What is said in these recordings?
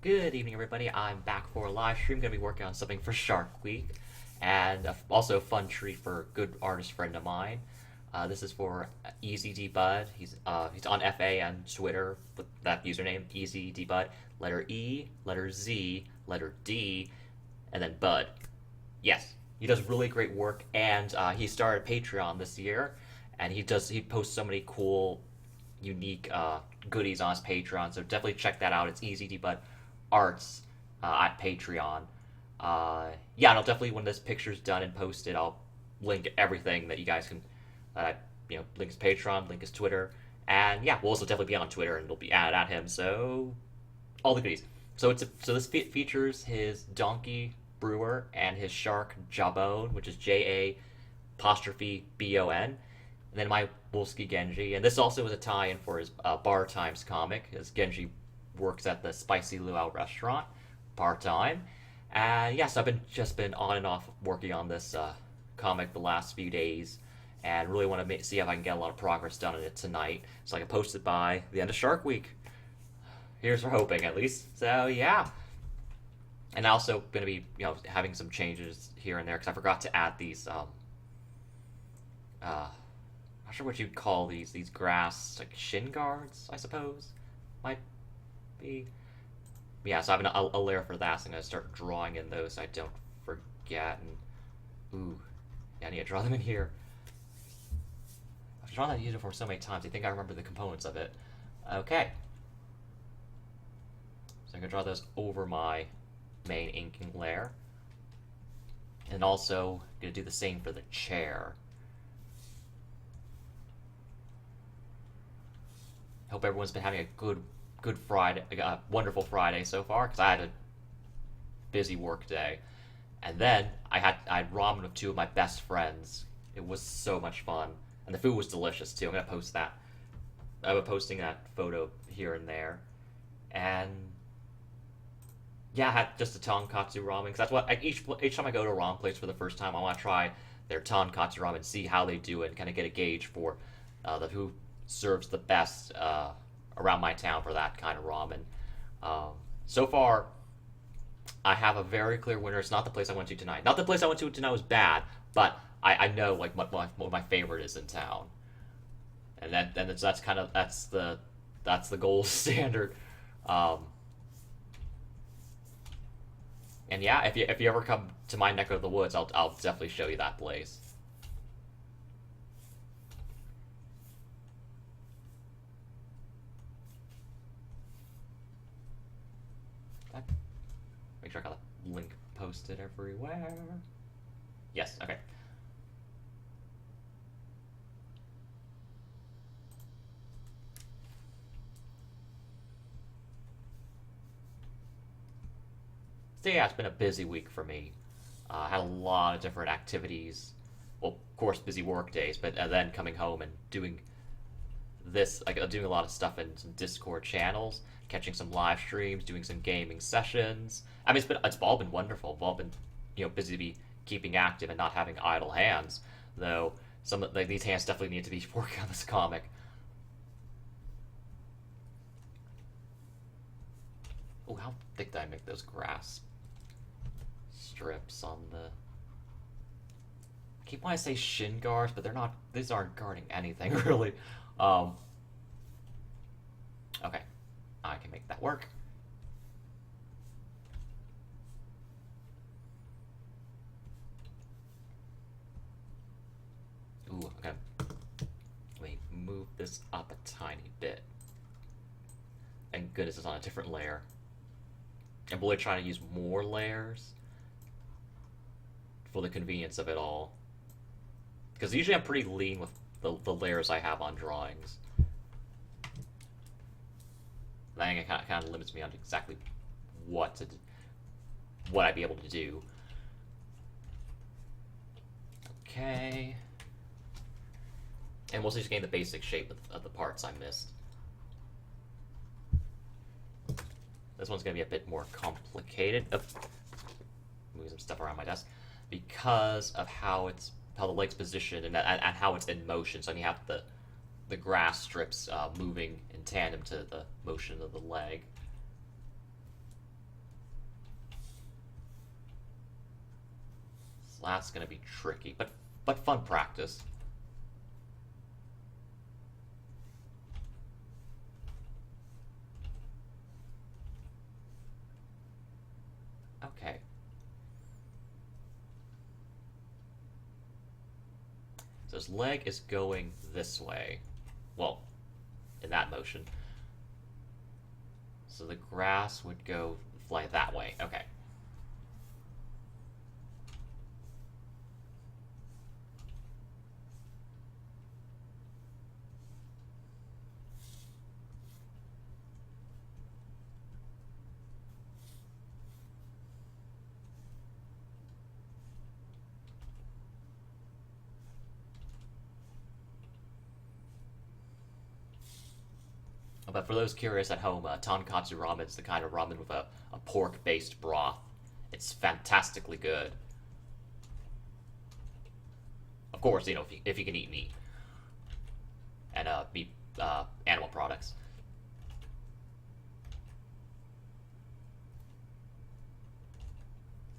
Good evening, everybody. I'm back for a live stream. Going to be working on something for Shark Week, and also a fun treat for a good artist friend of mine. This is for Easy D Bud. He's on FA and Twitter with that username Easy D Bud. Letter E, letter Z, letter D, and then Bud. Yes, he does really great work, and he started Patreon this year, and he posts so many cool, unique goodies on his Patreon. So definitely check that out. It's Easy D Bud Arts at Patreon. Yeah, and I'll definitely when this picture's done and posted, I'll link everything that you guys can. Link his Patreon, link his Twitter, and yeah, we'll also definitely be on Twitter, and it'll be added at him. So all the goodies. So this features his donkey brewer and his shark Jabon, which is J A apostrophe B O N, and then my Wolski Genji, and this also is a tie-in for his Bar Times comic, as Genji works at the Spicy Luau restaurant part time. And yes, I've been on and off working on this comic the last few days, and really want to see if I can get a lot of progress done on it tonight, so I can post it by the end of Shark Week. Here's for hoping, at least. So yeah, and also going to be having some changes here and there because I forgot to add these not sure what you'd call these grass like shin guards, I suppose might be. Yeah, so I have a layer for that, so I'm gonna start drawing in those so I don't forget. And ooh, yeah, I need to draw them in here. I've drawn that uniform so many times, I think I remember the components of it. Okay, so I'm gonna draw those over my main inking layer, and also gonna do the same for the chair. Hope everyone's been having a good Friday, wonderful Friday so far, because I had a busy work day, and then I had ramen with two of my best friends. It was so much fun, and the food was delicious too. I'm gonna post that. I've been posting that photo here and there, and yeah, I had just a tonkatsu ramen because that's what each time I go to a ramen place for the first time, I want to try their tonkatsu ramen, see how they do it, and kind of get a gauge for the who serves the best around my town for that kind of ramen. So far, I have a very clear winner. It's not the place I went to tonight. Not the place I went to tonight was bad, but I know like what my favorite is in town, and that's the gold standard. Um, and yeah, if you ever come to my neck of the woods, I'll definitely show you that place. Make sure I got the link posted everywhere. Yes, okay. So yeah, it's been a busy week for me. I had a lot of different activities. Well, of course, busy work days, but then coming home and doing this, like doing a lot of stuff in some Discord channels, catching some live streams, doing some gaming sessions. I mean, it's all been wonderful. We've all been busy to be keeping active and not having idle hands. Though some like these hands definitely need to be working on this comic. Oh, how thick did I make those grass strips on the? I keep wanting to say shin guards, but they're not. These aren't guarding anything really. Um, okay, I can make that work. Ooh, okay. Let me move this up a tiny bit. Thank goodness it's on a different layer. I'm really trying to use more layers for the convenience of it all. Because usually I'm pretty lean with the layers I have on drawings. I think it kind of limits me on exactly what I'd be able to do. Okay. And mostly just getting the basic shape of the parts I missed. This one's going to be a bit more complicated. Oh, moving some stuff around my desk. Because of how the leg's positioned and how it's in motion. So you have the grass strips moving in tandem to the motion of the leg. So that's gonna be tricky, but fun practice. Okay. So his leg is going this way. Well, in that motion. So the grass would go fly that way. Okay. But for those curious at home, tonkatsu ramen is the kind of ramen with a pork-based broth. It's fantastically good. Of course, if you can eat meat and meat animal products.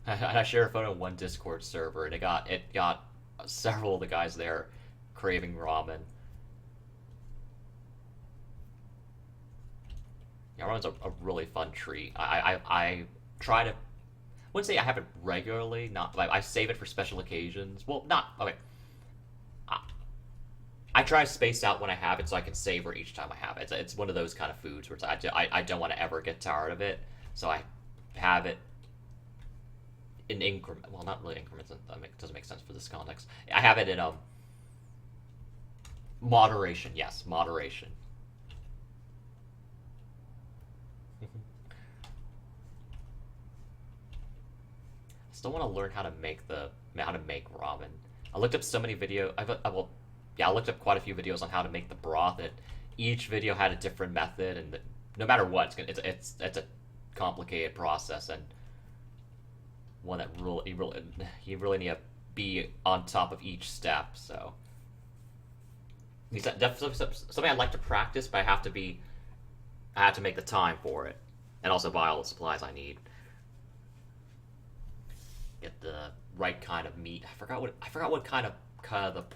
I share a photo in one Discord server, and it got several of the guys there craving ramen. Yeah, ramen's a really fun treat. I try to. I wouldn't say I have it regularly. Not like I save it for special occasions. Well, not okay. I, I try to space out when I have it so I can savor each time I have it. It's one of those kind of foods where I don't want to ever get tired of it, so I have it in increment. Well, not really increments. That doesn't make sense for this context. I have it in moderation. Yes, moderation. Still want to learn how to make ramen. I looked up so many videos. Well, yeah, I looked up quite a few videos on how to make the broth. And each video had a different method, and no matter what, it's a complicated process and one that you really need to be on top of each step. So it's definitely something I'd like to practice, but I have to make the time for it, and also buy all the supplies I need. Get the right kind of meat. I forgot what kind of cut of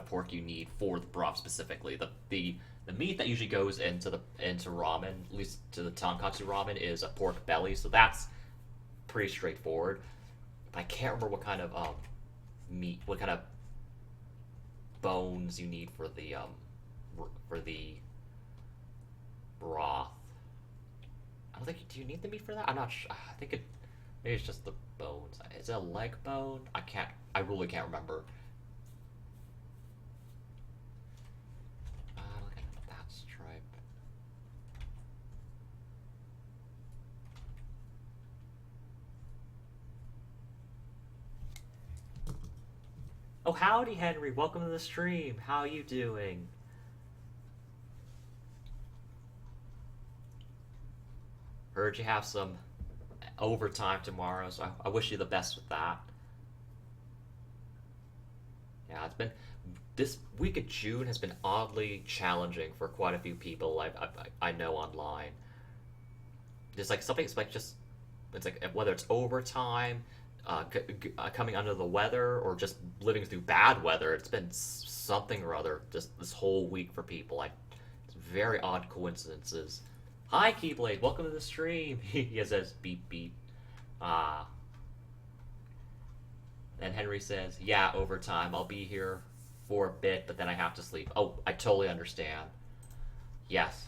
pork you need for the broth specifically. The meat that usually goes into ramen, at least to the tonkatsu ramen, is a pork belly. So that's pretty straightforward. But I can't remember what kind of meat, what kind of bones you need for the broth. I don't think. Do you need the meat for that? I'm not sure. I think it. Maybe it's just the bones. Is it a leg bone? I can't. I really can't remember. Look at that stripe. Oh, howdy, Henry. Welcome to the stream. How you doing? Heard you have some overtime tomorrow, so I wish you the best with that. Yeah, it's been this week of June has been oddly challenging for quite a few people I know online. There's like something it's like just it's like whether it's overtime, coming under the weather, or just living through bad weather. It's been something or other just this whole week for people. It's very odd coincidences. Hi, Keyblade. Welcome to the stream. He says beep beep. Ah. And Henry says, yeah, overtime. I'll be here for a bit, but then I have to sleep. Oh, I totally understand. Yes.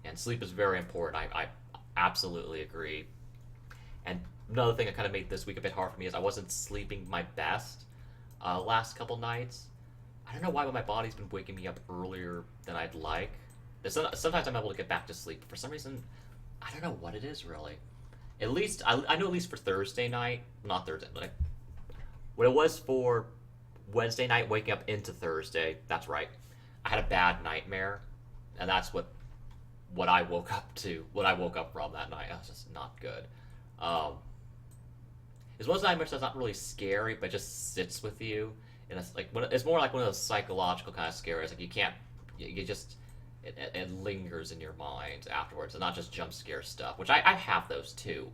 And sleep is very important. I absolutely agree. And another thing that kind of made this week a bit hard for me is I wasn't sleeping my best last couple nights. I don't know why, but my body's been waking me up earlier than I'd like. Sometimes I'm able to get back to sleep. For some reason, I don't know what it is really. At least I know at least for Thursday night, not Thursday, but what it was for Wednesday night, waking up into Thursday. That's right. I had a bad nightmare, and that's what I woke up to. What I woke up from that night. It was just not good. It's one of those nightmares that's not really scary, but just sits with you, and it's more like one of those psychological kind of scares. Like you just. It lingers in your mind afterwards, and not just jump scare stuff, which I have those too.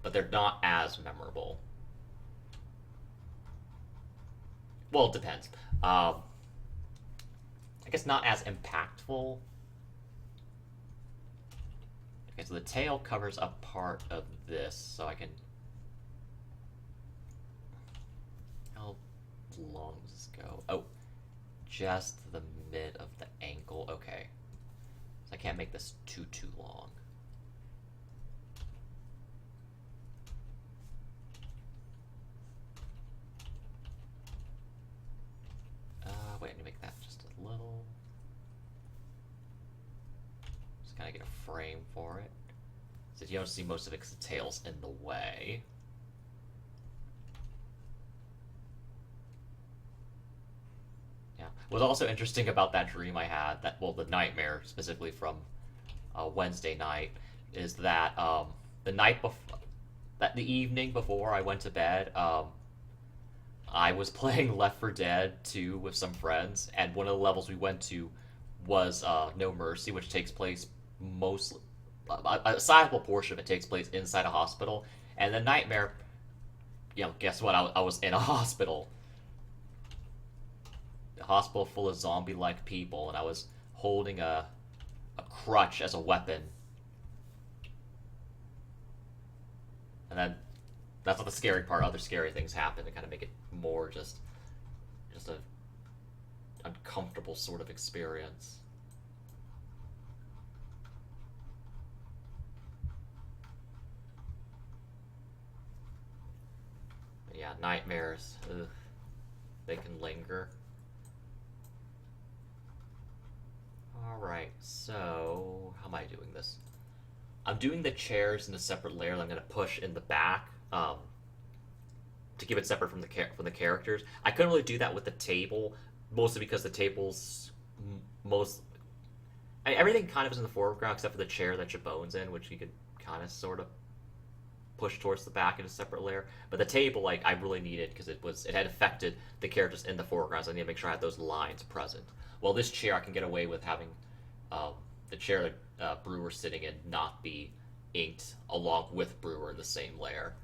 but they're not as memorable. Well, it depends. I guess not as impactful. Okay, so the tail covers a part of this, so I can. How long does this go? Oh, just the mid of the ankle. Okay, so I can't make this too long. Wait, I need to make that just a little. Just kind of get a frame for it. So you don't see most of it because the tail's in the way. Yeah. What's also interesting about that dream I had, that well, the nightmare specifically from Wednesday night, is that the night before, that the evening before I went to bed, I was playing Left 4 Dead 2 with some friends, and one of the levels we went to was No Mercy, which takes place mostly a sizable portion of it takes place inside a hospital. And the nightmare, guess what? I was in a hospital, full of zombie-like people, and I was holding a crutch as a weapon. And then that's not the scary part. Other scary things happen to kind of make it more just a uncomfortable sort of experience. But yeah, nightmares. Ugh, they can linger. Alright, so how am I doing this? I'm doing the chairs in a separate layer that I'm going to push in the back to keep it separate from the characters. I couldn't really do that with the table, mostly because the table's most... I mean, everything kind of is in the foreground except for the chair that Jabone's in, which you could kind of sort of push towards the back in a separate layer. But the table, like, I really needed because it had affected the characters in the foreground, so I need to make sure I had those lines present. Well, this chair I can get away with having the chair that Brewer's sitting in not be inked along with Brewer in the same layer.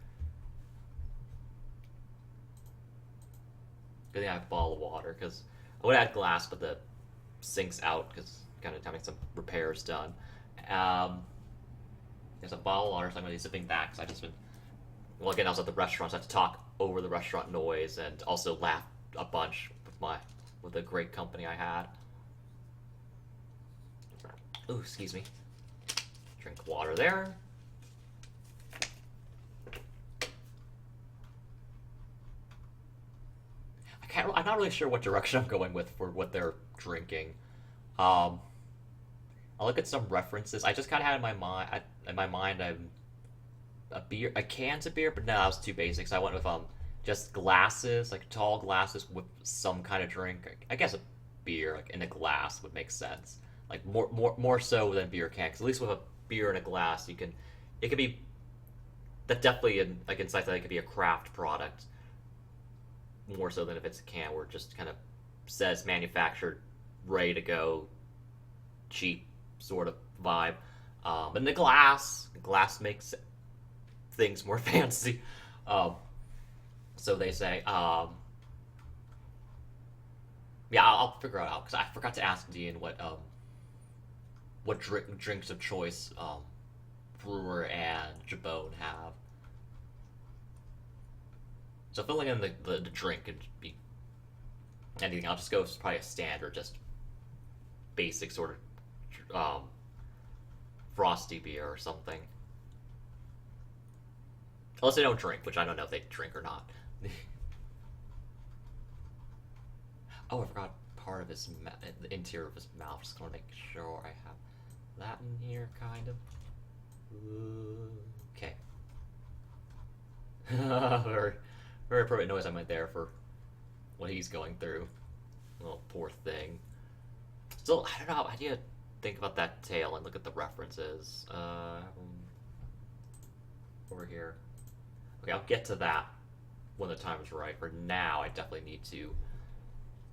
Good thing I have a bottle of water, because I would add glass, but the sink's out because kind of having some repairs done. There's a bottle of water, so I'm going to be zipping back because I've just been. Well, again, I was at the restaurant, so I had to talk over the restaurant noise and also laugh a bunch with the great company I had. Ooh, excuse me. Drink water there. I'm not really sure what direction I'm going with for what they're drinking. I'll look at some references. I just kind of had in my mind, a beer, a cans of beer, but no, that was too basic. So I went with just glasses, like tall glasses with some kind of drink. I guess a beer, like in a glass, would make sense. Like more so than beer can, because at least with a beer in a glass, it could be that definitely like inside that it could be a craft product more so than if it's a can where it just kind of says manufactured, ready to go, cheap sort of vibe. But in the glass makes things more fancy. So they say. Yeah, I'll figure it out because I forgot to ask Dean what drinks of choice Brewer and Jabone have. So filling in the drink could be anything. I'll just go with probably a standard, just basic sort of frosty beer or something. Unless they don't drink, which I don't know if they drink or not. Oh, I forgot part of the interior of his mouth. Just gonna make sure I have that in here, kind of. Okay. very, very appropriate noise I made there for what he's going through. Oh, poor thing. Still, I don't know. How do you think about that tail and look at the references? Over here. Okay, I'll get to that when the time is right. For now, I definitely need to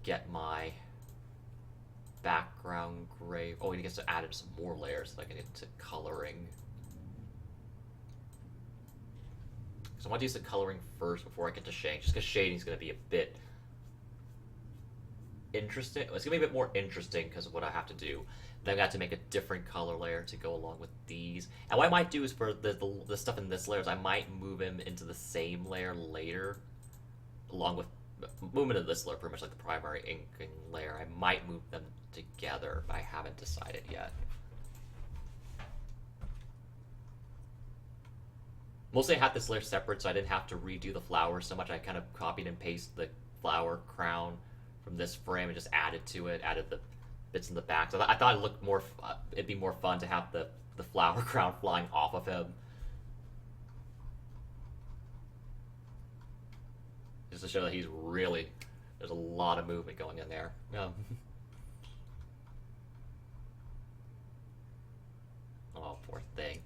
get my background gray. Oh, I guess to add in some more layers so I can get into coloring. So I want to do some coloring first before I get to shading, just because shading is going to be a bit interesting. It's going to be a bit more interesting because of what I have to do. Then I got to make a different color layer to go along with these. And what I might do is for the stuff in this layer is I might move him into the same layer later, along with movement of this layer, pretty much like the primary inking layer. I might move them together, but I haven't decided yet. Mostly I had this layer separate, so I didn't have to redo the flowers so much. I kind of copied and pasted the flower crown from this frame and just added to it, added the bits in the back. So I thought it looked more, it'd be more fun to have the flower crown flying off of him. Just to show that he's really, there's a lot of movement going in there. Oh, poor thing.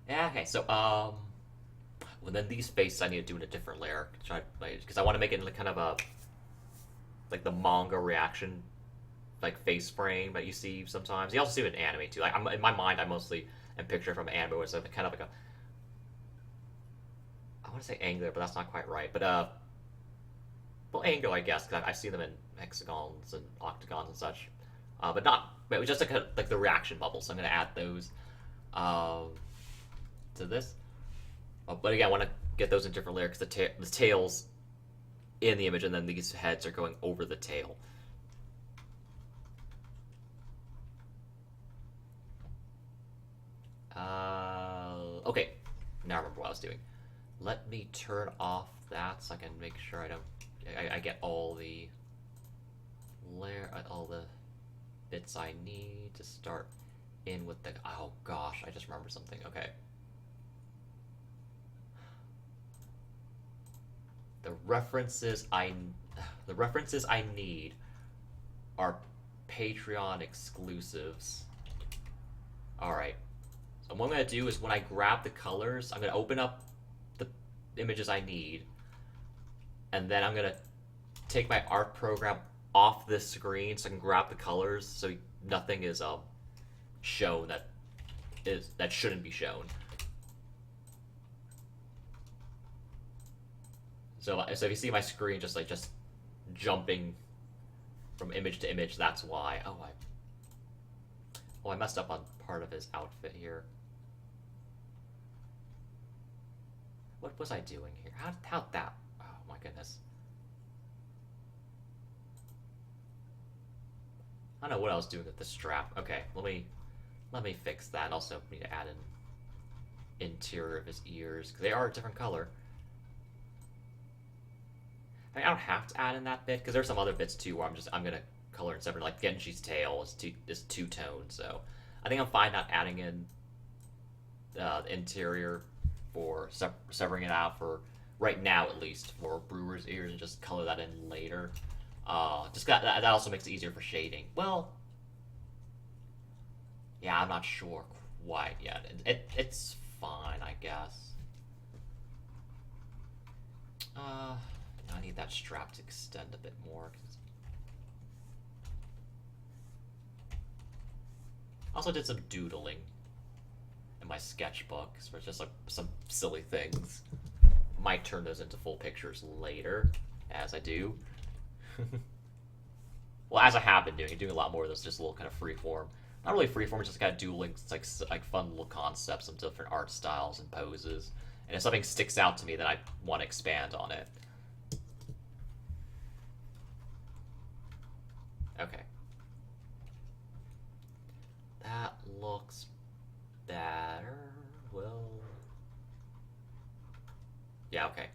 Yeah, okay, so, well, then these faces I need to do in a different layer, because I want to make it into kind of a, like the manga reaction, like face frame that you see sometimes. You also see it in anime too. Like in my mind, I mostly am picturing from anime as kind of like a, I want to say angular, but that's not quite right. But well, angular I guess, because I've seen them in hexagons and octagons and such, but not. But it was just like the reaction bubbles. So I'm going to add those to this. But again, I want to get those in different layers because the tail's in the image, and then these heads are going over the tail. Okay, now I remember what I was doing. Let me turn off that so I can make sure I get all the bits I need to start in with the. Oh gosh, I just remembered something. Okay. The references I need are Patreon exclusives. Alright. So what I'm going to do is when I grab the colors, I'm going to open up the images I need, and then I'm going to take my art program off this screen so I can grab the colors so nothing is shown that shouldn't be shown. So if you see my screen just jumping from image to image, that's why. I messed up on part of his outfit here. What was I doing here? How'd that? Oh my goodness. I don't know what I was doing with the strap. Okay, let me fix that. And also need to add an interior of his ears because they are a different color. I don't have to add in that bit because there's some other bits too where I'm gonna color in separate. Like Genji's tail is two tone, so I think I'm fine not adding in the interior for severing it out for right now at least for Brewer's ears and just color that in later. That also makes it easier for shading. Well, yeah, I'm not sure quite yet. It's fine, I guess. I need that strap to extend a bit more. I also did some doodling in my sketchbook, so it's just like some silly things. Might turn those into full pictures later, as I do. Well, as I have been doing a lot more of this, just a little kind of freeform. Not really freeform, it's just kind of doodling. It's like fun little concepts of different art styles and poses. And if something sticks out to me, then I want to expand on it. Okay. That looks better. Well, yeah, okay.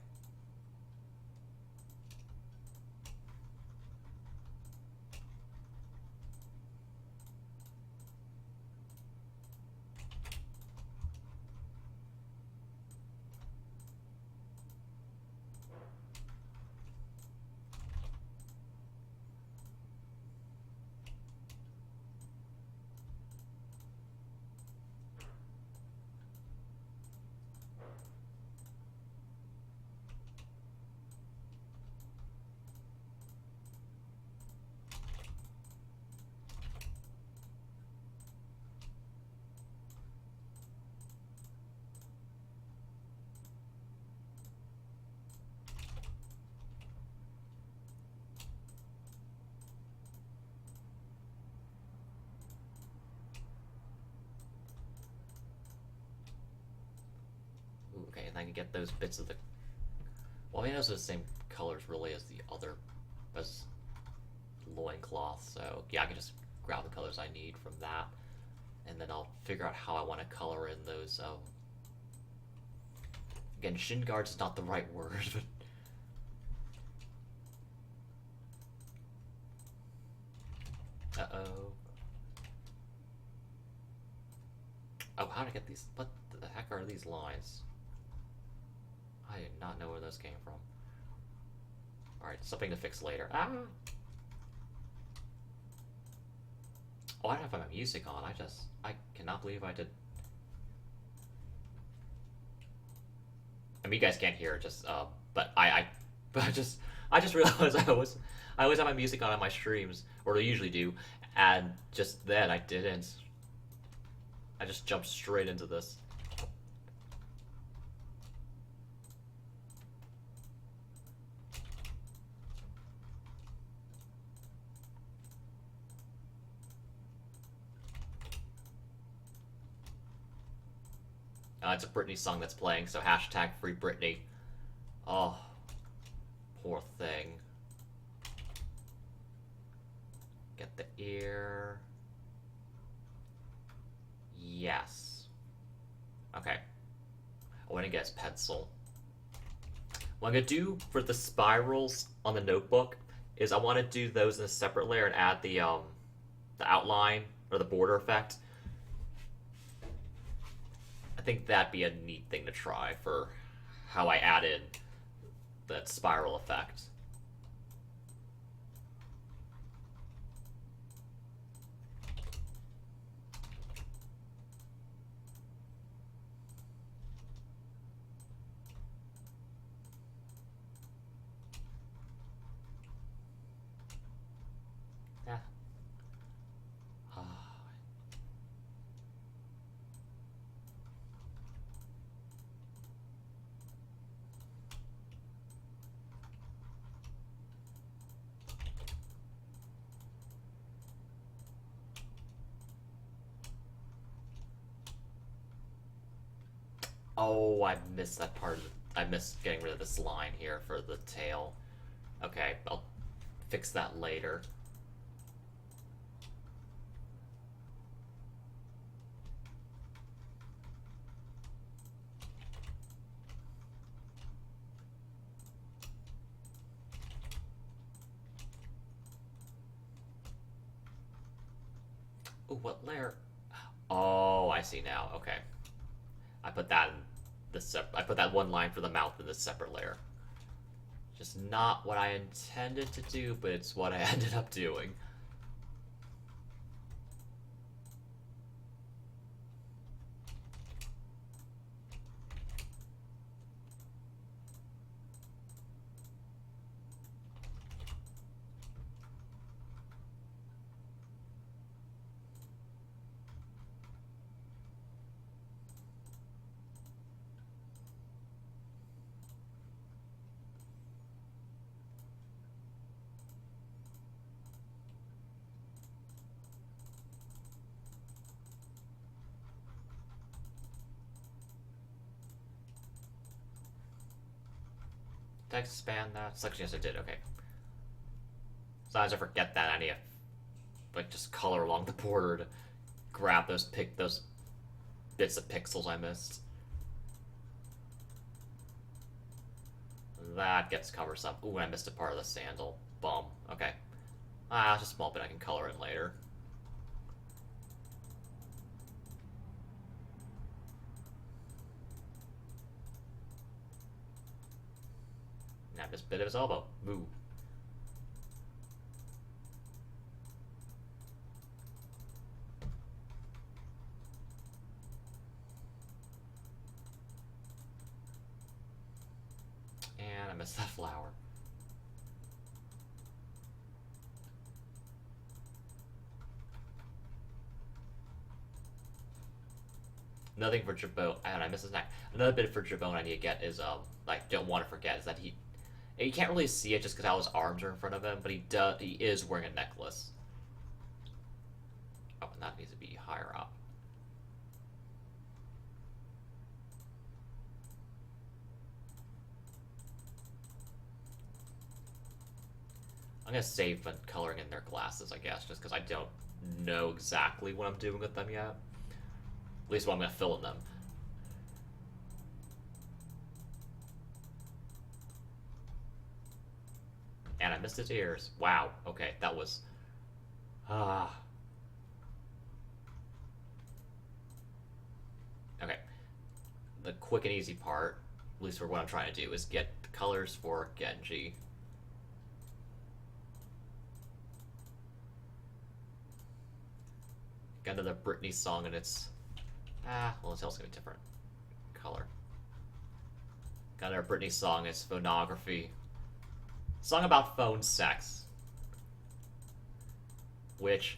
Ooh, okay, and I can get those bits of the. Well, I mean, those are the same colors really as the other, as loincloth. So yeah, I can just grab the colors I need from that, and then I'll figure out how I want to color in those. Again, shin guards is not the right word, but uh-oh. Oh, how to get these? What the heck are these lines? I do not know where those came from. Alright, something to fix later. Ah! Oh, I don't have my music on. I cannot believe I did. I mean, you guys can't hear it, but but I just realized I always have my music on my streams, or I usually do, and just then I didn't. I just jumped straight into this. It's a Britney song that's playing, so hashtag free Britney. Oh, poor thing. Get the ear. Yes. Okay. I want to get his pencil. What I'm going to do for the spirals on the notebook is I want to do those in a separate layer and add the outline or the border effect. I think that'd be a neat thing to try for how I added that spiral effect. Yeah. Oh, I missed that part of it. I missed getting rid of this line here for the tail. Okay, I'll fix that later. Ooh, what layer? Oh, I see now. Okay. I put that in I put that one line for the mouth in this separate layer. Just not what I intended to do, but it's what I ended up doing. Did I expand that? Selection, yes I did, okay. Sometimes I forget that I need to like just color along the border to grab those bits of pixels I missed. That gets cumbersome. Ooh, I missed a part of the sandal. Bum. Okay. Ah, it's just a small bit I can color in later. Now this bit of his elbow. Moo. And I missed that flower. Another thing for Jabot, and I missed his neck. Another bit for Jabot I need to get is like don't want to forget is that you can't really see it just because how his arms are in front of him, but he is wearing a necklace. Oh, and that needs to be higher up. I'm gonna save on coloring in their glasses, I guess, just because I don't know exactly what I'm doing with them yet. At least what I'm gonna fill in them. And I missed his ears. Wow. Okay, that was... Ah. Okay. The quick and easy part, at least for what I'm trying to do, is get the colors for Genji. Got another Britney song, and it's... well, it's also gonna be a different color. Got another Britney song, it's Phonography. Song about phone sex. Which...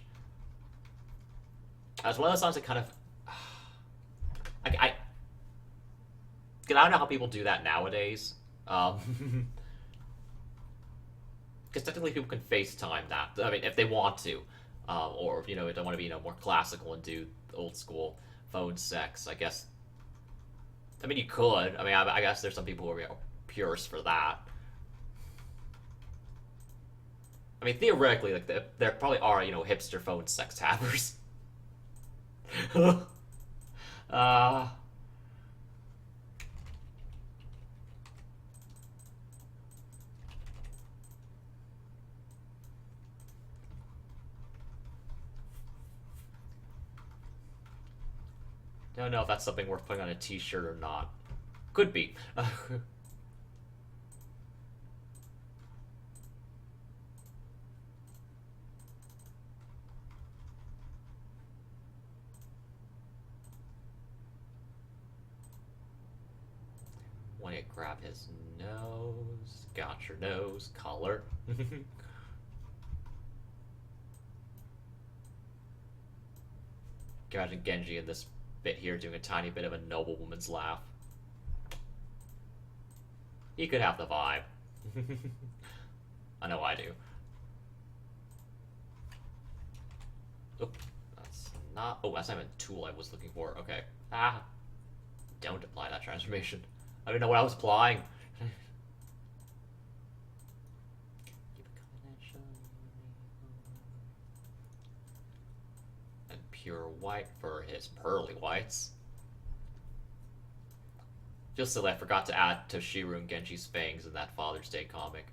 As one of those songs that kind of... I don't know how people do that nowadays. Because technically people can FaceTime that. I mean, if they want to. Or, you know, if they want to be, you know, more classical and do old school phone sex, I guess. I mean, you could. I mean, I guess there's some people who are, you know, purists for that. I mean, theoretically, like, there probably are, you know, hipster phone sex havers. uh... Don't know if that's something worth putting on a t-shirt or not. Could be. Want to grab his nose. Got your nose. Color. Can you imagine Genji in this bit here doing a tiny bit of a noblewoman's laugh? He could have the vibe. I know I do. Oop, that's not... Oh, that's not even a tool I was looking for. Okay. Don't apply that transformation. I didn't know what I was applying. And pure white for his pearly whites. Just so I forgot to add Toshiru and Genji's fangs in that Father's Day comic.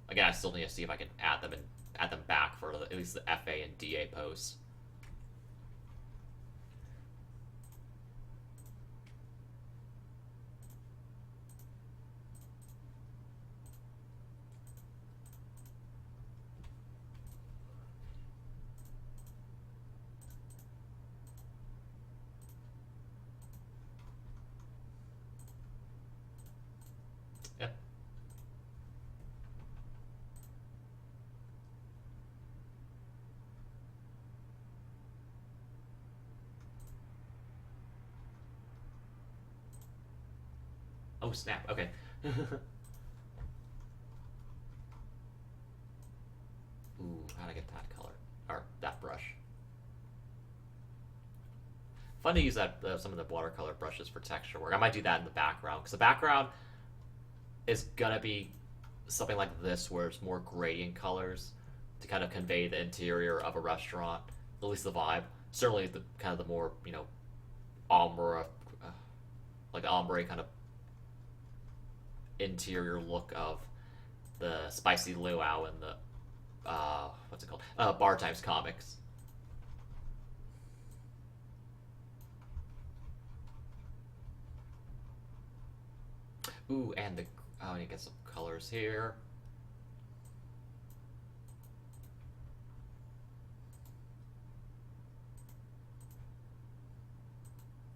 Again, I still need to see if I can add them back for at least the FA and DA posts. Yep. Oh snap, okay. Ooh, how'd I get that color? Or that brush. Fun to use that some of the watercolor brushes for texture work. I might do that in the background, because the background is gonna be something like this, where it's more gradient colors to kind of convey the interior of a restaurant, at least the vibe. Certainly the kind of the more, you know, ombre, like the ombre kind of interior look of the Spicy Luau and the what's it called? Bar Times comics. Ooh, and the I need to get some colors here.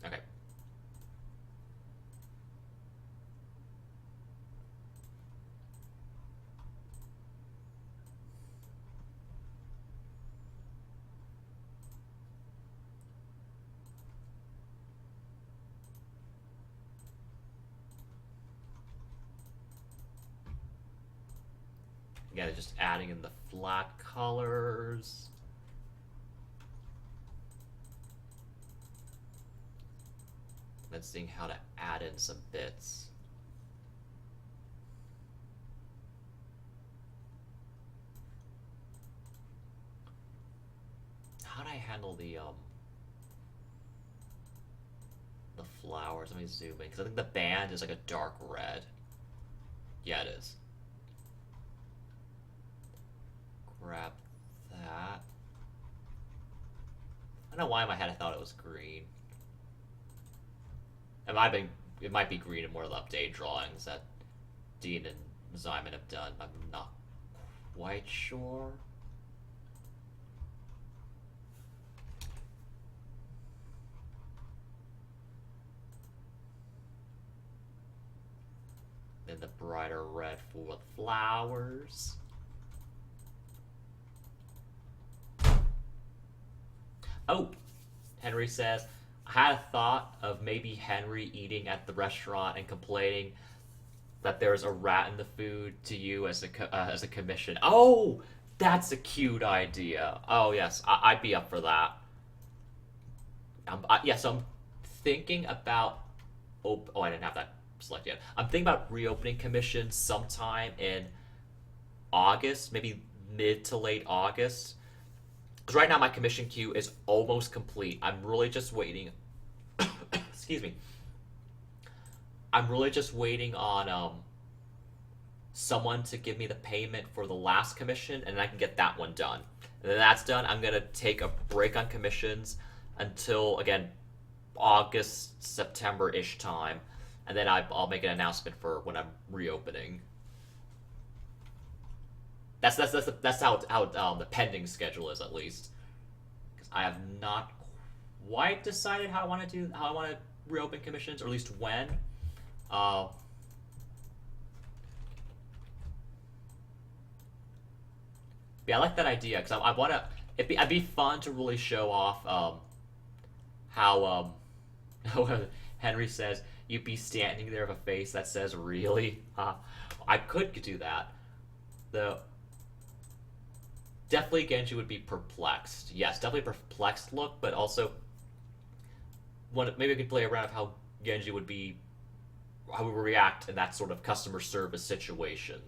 Okay. Again, just adding in the flat colors. Then seeing how to add in some bits. handle the flowers? Let me zoom in because I think the band is like a dark red. Yeah, it is. Grab that. I don't know why in my head I thought it was green. It might be green in more of the update drawings that Dean and Zyman have done. I'm not quite sure. Then the brighter red for the flowers. Oh, Henry says, I had a thought of maybe Henry eating at the restaurant and complaining that there's a rat in the food to you as a commission. Oh, that's a cute idea. Oh yes, I'd be up for that. So I'm thinking about. Oh, I didn't have that selected yet. I'm thinking about reopening commissions sometime in August, maybe mid to late August. Because right now my commission queue is almost complete. I'm really just waiting. Excuse me. I'm really just waiting on someone to give me the payment for the last commission, and then I can get that one done. And then that's done. I'm gonna take a break on commissions until again August, September-ish time, and then I'll make an announcement for when I'm reopening. That's how the pending schedule is, at least. Because I have not quite decided how I want to reopen commissions, or at least when. Yeah, I like that idea because I want to. It'd be fun to really show off how Henry says you'd be standing there with a face that says "really." I could do that. Though definitely Genji would be perplexed. Yes, definitely perplexed look, but also maybe I could play around with how Genji would be, how we would react in that sort of customer service situation.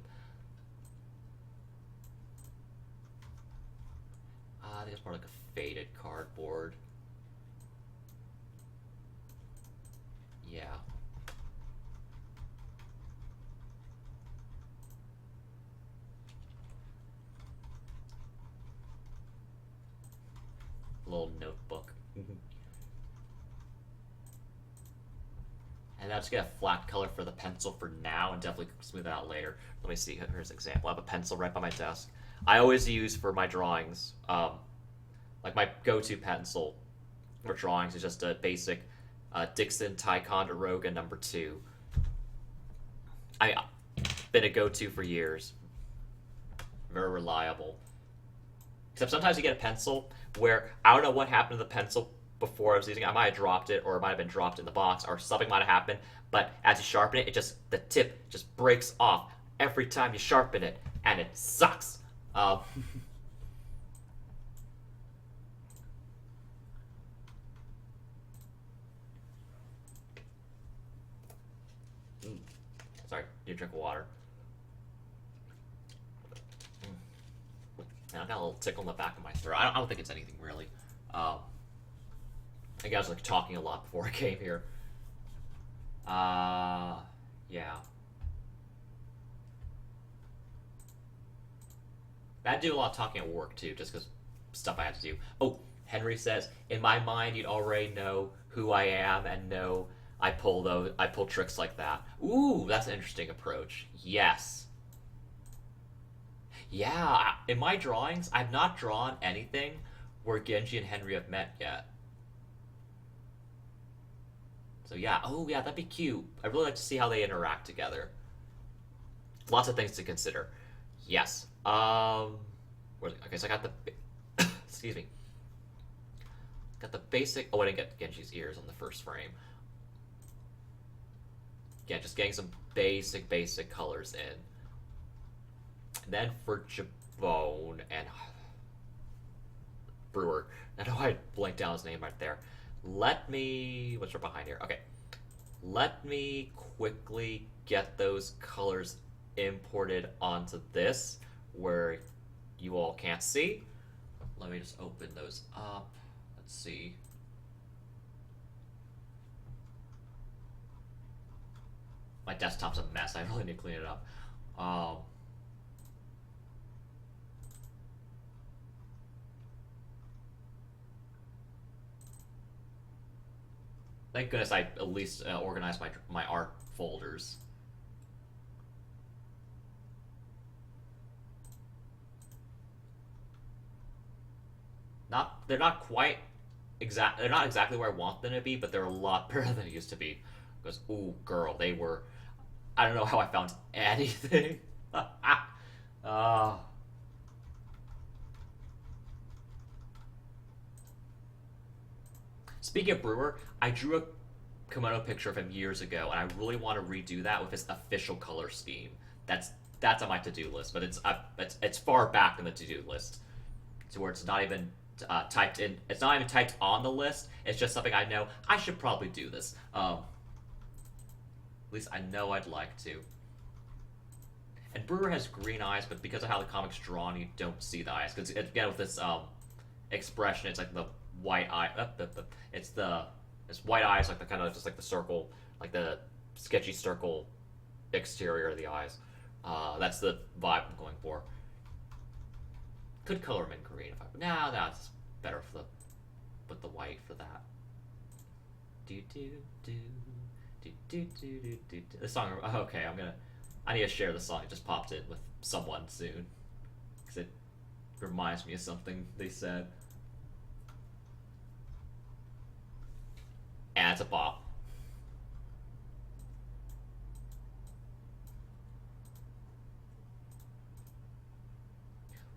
I think it's more like a faded cardboard. Yeah. Little notebook. And I'll just get a flat color for the pencil for now and definitely smooth it out later. Let me see. Here's an example. I have a pencil right by my desk. I always use for my drawings, like my go-to pencil for drawings is just a basic Dixon Ticonderoga #2. Been a go-to for years. Very reliable. Except sometimes you get a pencil where I don't know what happened to the pencil before I was using it. I might have dropped it, or it might have been dropped in the box, or something might have happened. But as you sharpen it, the tip just breaks off every time you sharpen it, and it sucks. Sorry, need a drink of water. I got a little tickle in the back of my throat. I don't think it's anything really. I think I was like talking a lot before I came here. Yeah. I do a lot of talking at work too, just because stuff I have to do. Oh, Henry says, in my mind, you'd already know who I am and know I pull tricks like that. Ooh, that's an interesting approach. Yes. Yeah, in my drawings, I've not drawn anything where Genji and Henry have met yet. So yeah, oh yeah, that'd be cute. I'd really like to see how they interact together. Lots of things to consider. Yes. Okay, so I got the, excuse me. Got the basic, oh, I didn't get Genji's ears on the first frame. Yeah, just getting some basic colors in. And then for Jabone and Brewer, I know I blanked down his name right there. What's right behind here? Okay. Let me quickly get those colors imported onto this where you all can't see. Let me just open those up. see. My desktop's a mess. I really need to clean it up. Thank goodness I at least organized my art folders. They're not quite they're not exactly where I want them to be, but they're a lot better than it used to be. Because ooh, girl, they were. I don't know how I found anything. uh, Speaking of Brewer, I drew a kimono picture of him years ago, and I really want to redo that with his official color scheme. That's on my to-do list, but it's far back in the to-do list, to where it's not even typed in. It's not even typed on the list. It's just something I know I should probably do this. At least I know I'd like to. And Brewer has green eyes, but because of how the comic's drawn, you don't see the eyes. Because again, with this expression, it's like the white eye. It's white eyes, like the kind of just like the circle, like the sketchy circle exterior of the eyes. That's the vibe I'm going for. Could color them in green if I. No, it's better for with the white for that. Do do do do do do do do. The song. Okay, I need to share the song. It just popped in with someone soon because it reminds me of something they said. And it's a bop.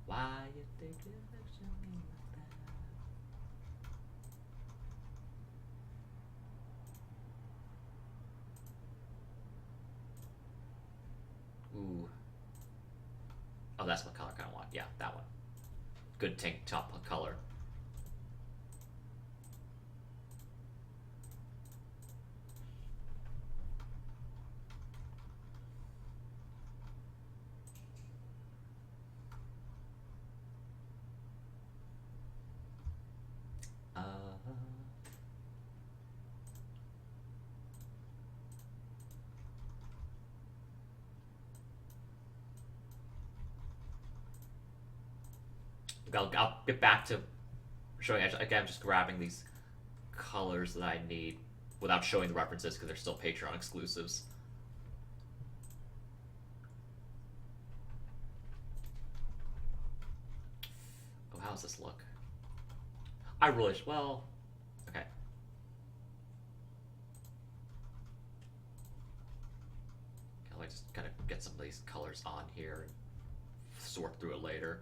Why you think it makes me like that? Ooh. Oh, that's what color I kind of want. Yeah, that one. Good tank top color. I'll get back to showing. Again, I'm just grabbing these colors that I need without showing the references because they're still Patreon exclusives. Oh, how does this look? I really well. Okay. I'll just kind of get some of these colors on here and sort through it later.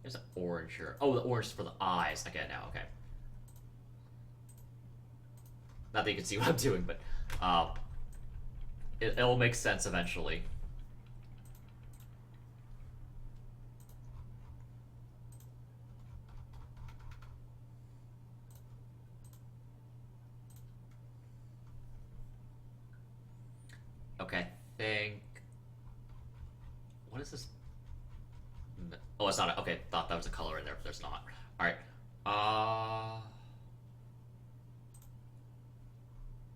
There's an orange here. Oh, the orange is for the eyes. I get it now. Okay. Not that you can see what I'm doing, but it'll make sense eventually. Okay, I think. What is this? Oh, it's not. Okay, thought that was a color in there, but there's not. All right.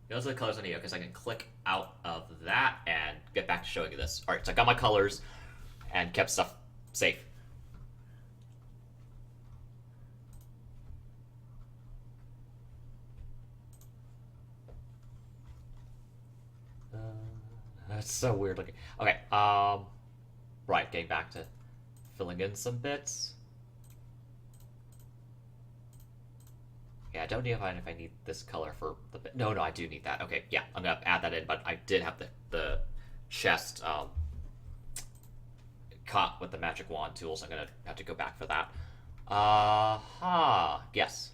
Those are the colors I need. Okay, so I can click out of that and get back to showing you this. All right, so I got my colors and kept stuff safe. That's so weird looking. Okay, right, getting back to filling in some bits. Yeah, I don't know if I need this color for the bit. No, I do need that. Okay, yeah, I'm gonna add that in, but I did have the chest caught with the magic wand tool, so I'm gonna have to go back for that. Yes.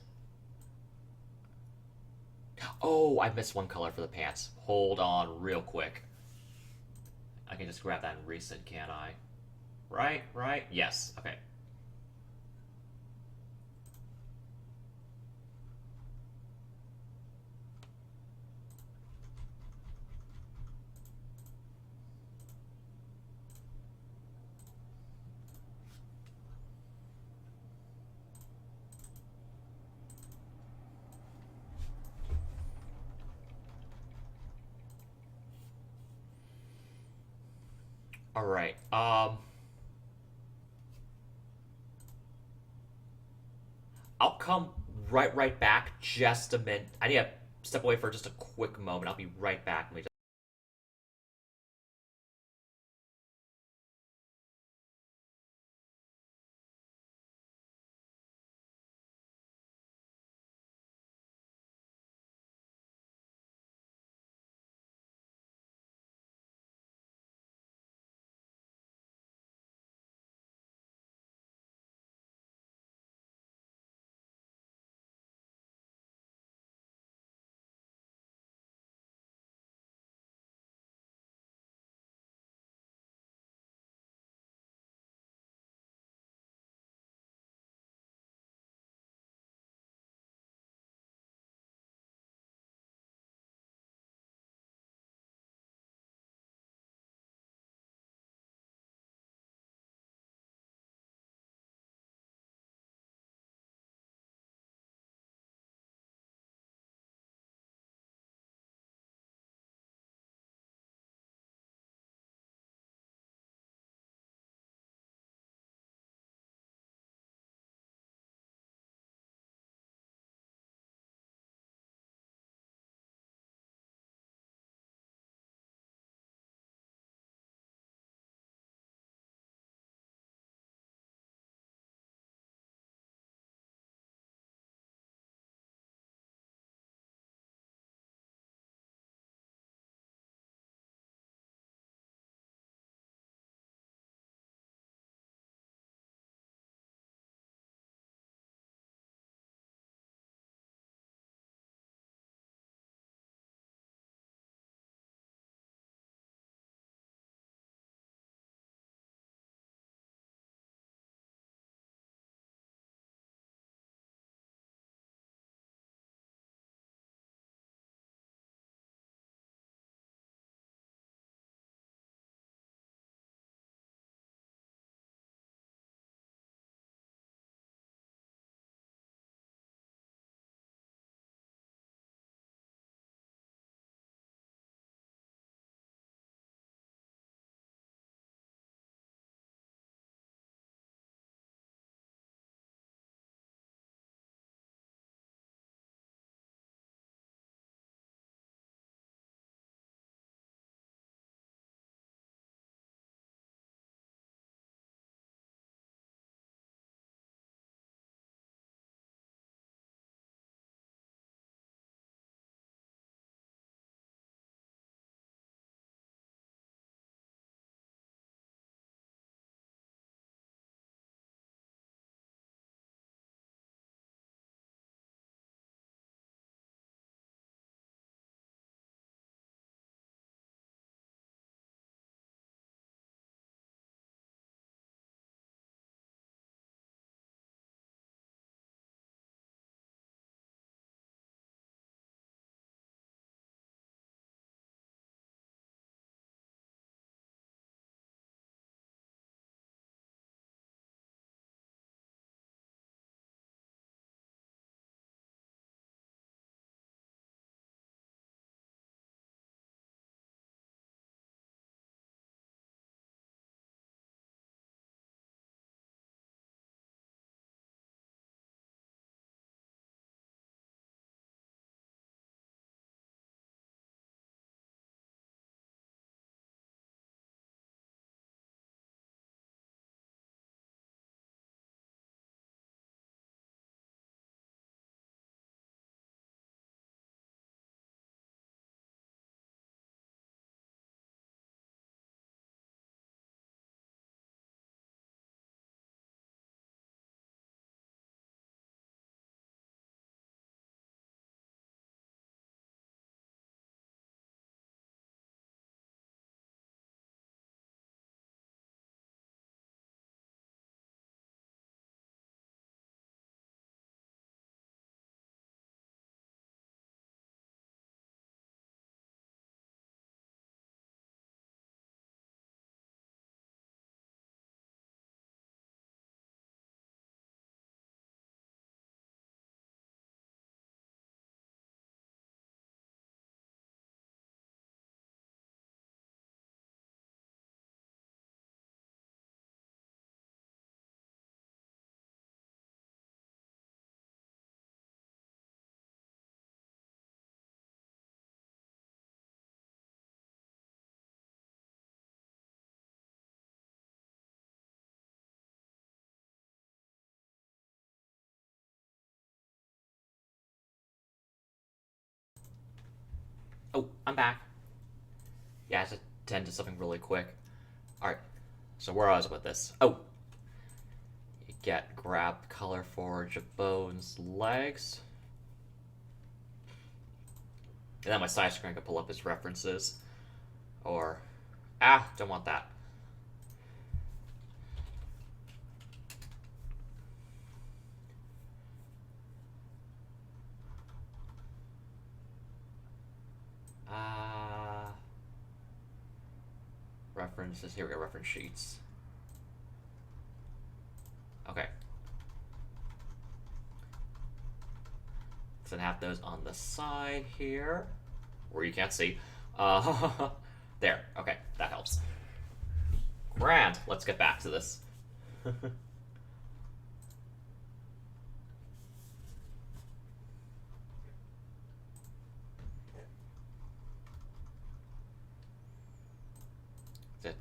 Oh, I missed one color for the pants. Hold on real quick. I can just grab that in recent, can't I? Right, right. Yes. Okay. All right. I'll come right back. Just a minute. I need to step away for just a quick moment. I'll be right back. Let me I'm back. Yeah, I have to tend to something really quick. Alright, so where was I with this? Oh, you get grab color for Jabon's legs. And then my side screen can pull up his references. Or, don't want that. References, here we go, reference sheets. Okay. So I have those on the side here, where you can't see. There, okay, that helps. Grand, let's get back to this.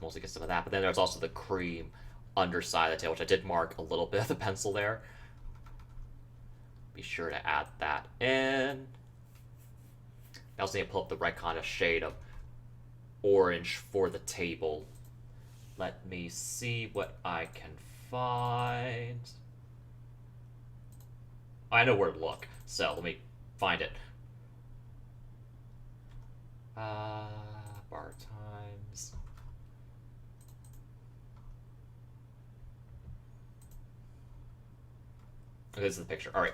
Mostly get some of that, but then there's also the cream underside of the tail, which I did mark a little bit of the pencil there. Be sure to add that in. I also need to pull up the right kind of shade of orange for the table. Let me see what I can find. I know where to look, so let me find it. Bar times. This is the picture. All right.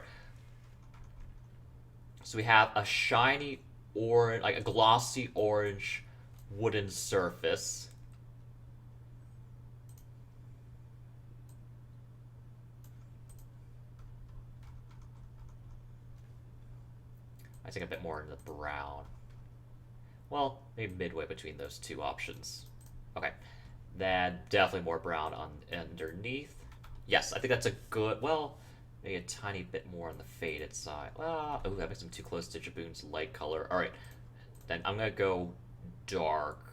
So we have a shiny orange, like a glossy orange wooden surface. I think a bit more in the brown. Well, maybe midway between those two options. Okay. Then definitely more brown on underneath. Yes, I think that's a good, well, maybe a tiny bit more on the faded side. Oh, that makes him too close to Jaboon's light color. All right, then I'm gonna go darker.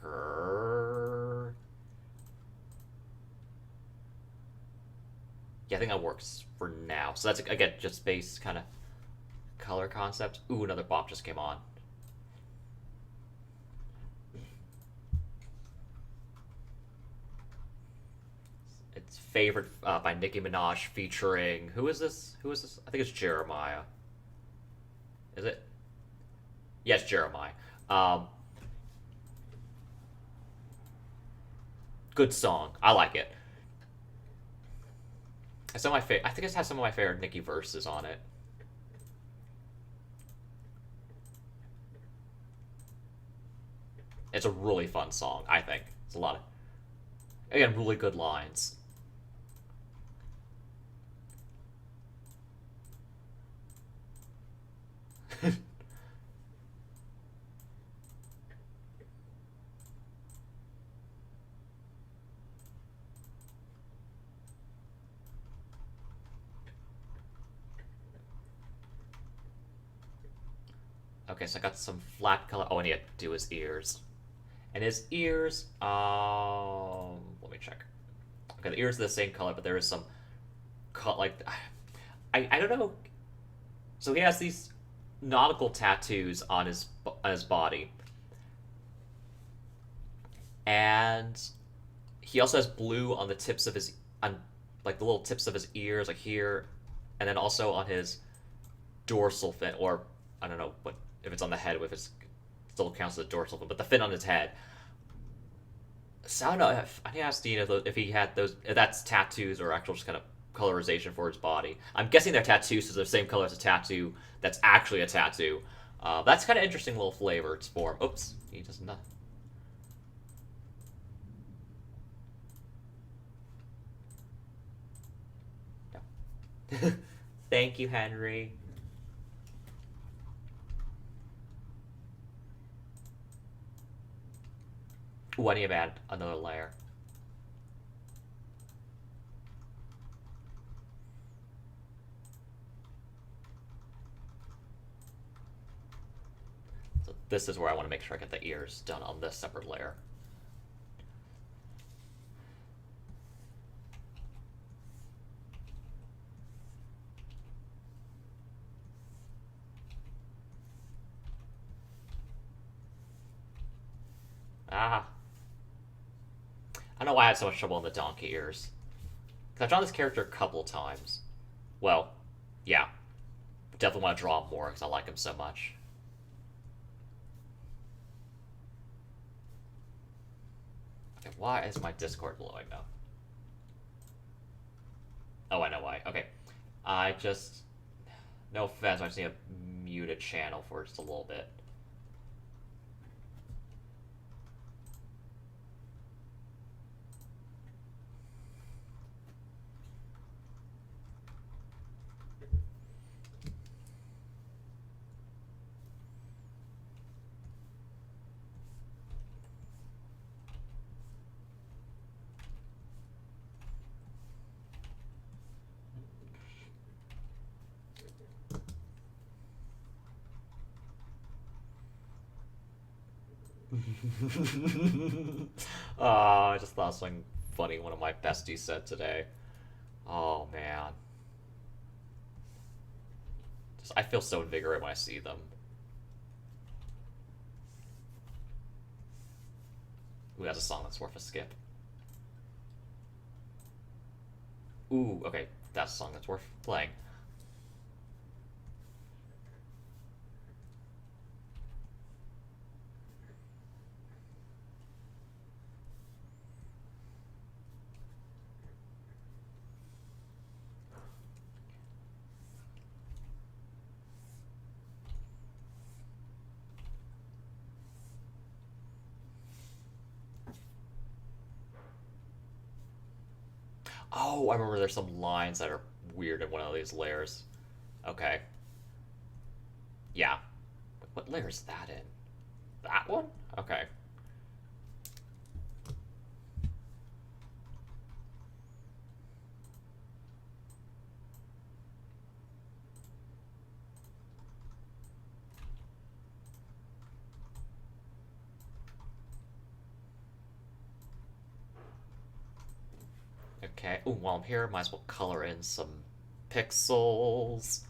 Yeah, I think that works for now. So that's, again, just base kind of color concept. Ooh, another bop just came on. It's Favored by Nicki Minaj featuring, who is this? Who is this? I think it's Jeremiah. Is it? Yes, Jeremiah. Good song. I like it. It's some of my I think it has some of my favorite Nicki verses on it. It's a really fun song, I think. It's a lot of, again, really good lines. Okay, so I got some flat color. Oh, I need to do his ears. And his ears, let me check. Okay, the ears are the same color, but there is some cut, like, I don't know. So he has these nautical tattoos on his body, and he also has blue on the tips of his, on like the little tips of his ears, like here, and then also on his dorsal fin, or I don't know what if it's on the head, if it's still counts as a dorsal fin, but the fin on his head. So I don't know. I need to ask Dean if he had those. If that's tattoos or actual just kind of colorization for his body. I'm guessing they're tattoos, so they're the same color as a tattoo that's actually a tattoo. That's kind of interesting little flavor it's for him. Oops, he does not. No. Thank you, Henry. Ooh, I need to add another layer. So this is where I want to make sure I get the ears done on this separate layer. Ah, I don't know why I had so much trouble in the donkey ears. Because I've drawn this character a couple times. Well, yeah. Definitely want to draw him more because I like him so much. Okay, why is my Discord blowing up? Oh, I know why. Okay. I just... No offense, I just need to mute a channel for just a little bit. Oh, I just thought something funny one of my besties said today. Oh man. Just I feel so invigorated when I see them. Ooh, that's a song that's worth a skip. Ooh, okay, that's a song that's worth playing. Oh, I remember there's some lines that are weird in one of these layers. Okay. Yeah. What layer is that in? That one? Okay. Okay. Ooh, while I'm here, might as well color in some pixels.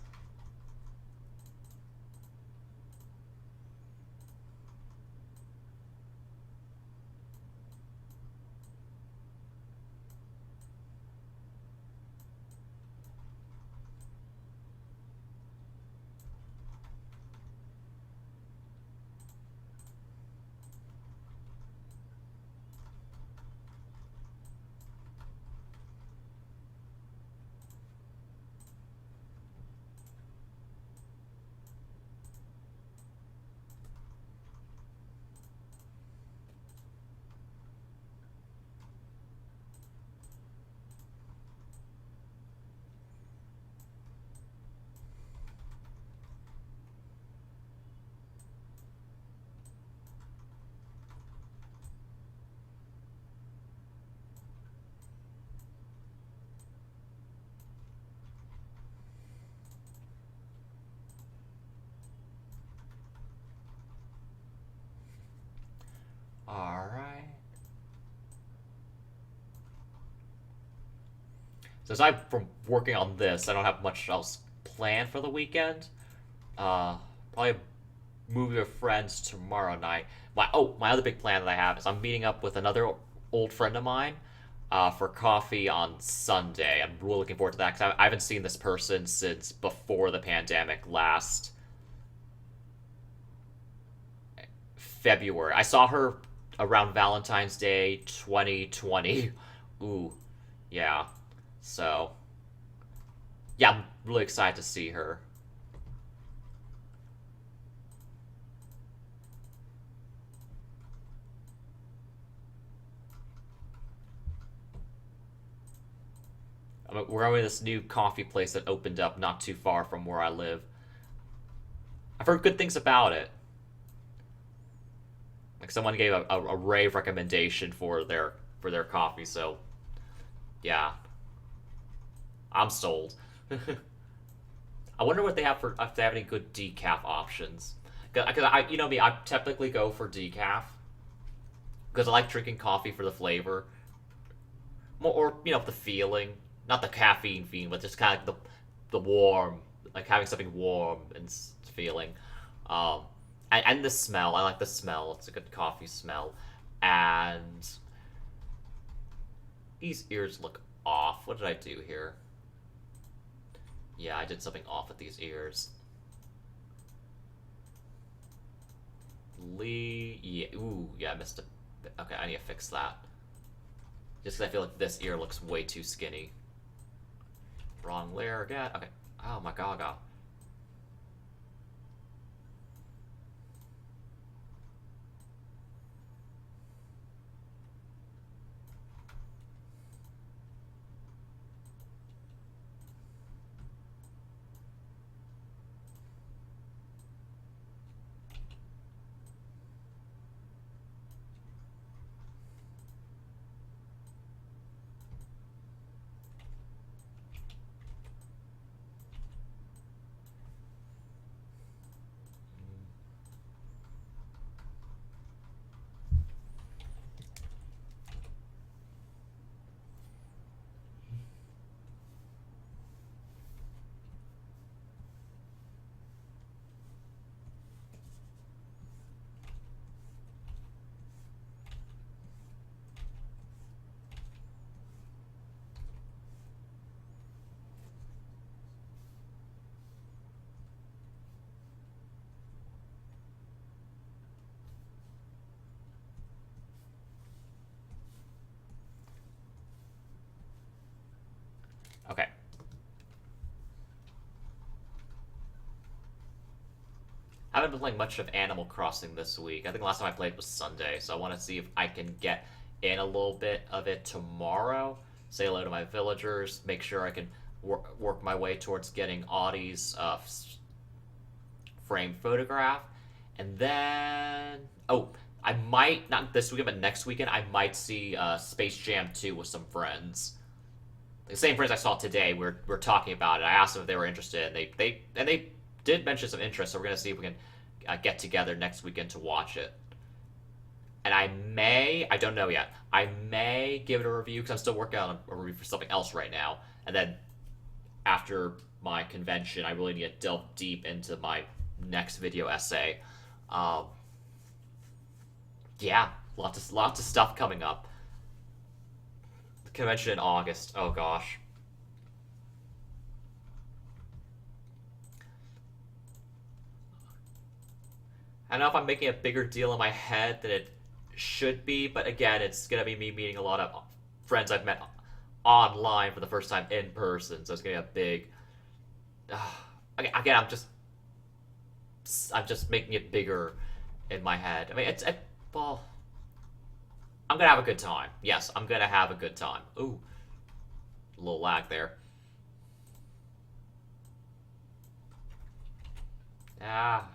Alright. So aside from working on this, I don't have much else planned for the weekend. Probably a movie with friends tomorrow night. My other big plan that I have is I'm meeting up with another old friend of mine for coffee on Sunday. I'm really looking forward to that because I haven't seen this person since before the pandemic last February. I saw her around Valentine's Day 2020. Ooh, yeah. So, yeah, I'm really excited to see her. We're going to this new coffee place that opened up not too far from where I live. I've heard good things about it. Like someone gave a rave recommendation for their coffee, so yeah, I'm sold. I wonder what they have for if they have any good decaf options. Because you know me, I typically go for decaf because I like drinking coffee for the flavor, more or the feeling, not the caffeine feeling, but just kind of like the warm, like having something warm and feeling. Um, and the smell, I like the smell. It's a good coffee smell. And these ears look off. What did I do here? Yeah, I did something off with these ears. Lee, yeah, ooh, yeah, I missed a. Okay, I need to fix that. Just because I feel like this ear looks way too skinny. Wrong layer again. Okay. Oh my gaga. Okay. I haven't been playing much of Animal Crossing this week. I think the last time I played was Sunday, so I want to see if I can get in a little bit of it tomorrow. Say hello to my villagers, make sure I can work my way towards getting Audie's frame photograph. And then. Oh, I might, not this weekend, but next weekend, I might see Space Jam 2 with some friends. The same friends I saw today, we're talking about it. I asked them if they were interested, and they did mention some interest. So we're gonna see if we can get together next weekend to watch it. And I don't know yet. I may give it a review because I'm still working on a review for something else right now. And then after my convention, I really need to delve deep into my next video essay. Yeah, lots of stuff coming up. The convention in August. Oh gosh. I don't know if I'm making a bigger deal in my head than it should be, but again, it's gonna be me meeting a lot of friends I've met online for the first time in person, so it's gonna be a big. Again, I'm just making it bigger in my head. I mean, well, I'm gonna have a good time. Yes, I'm gonna have a good time. Ooh, a little lag there. Ah,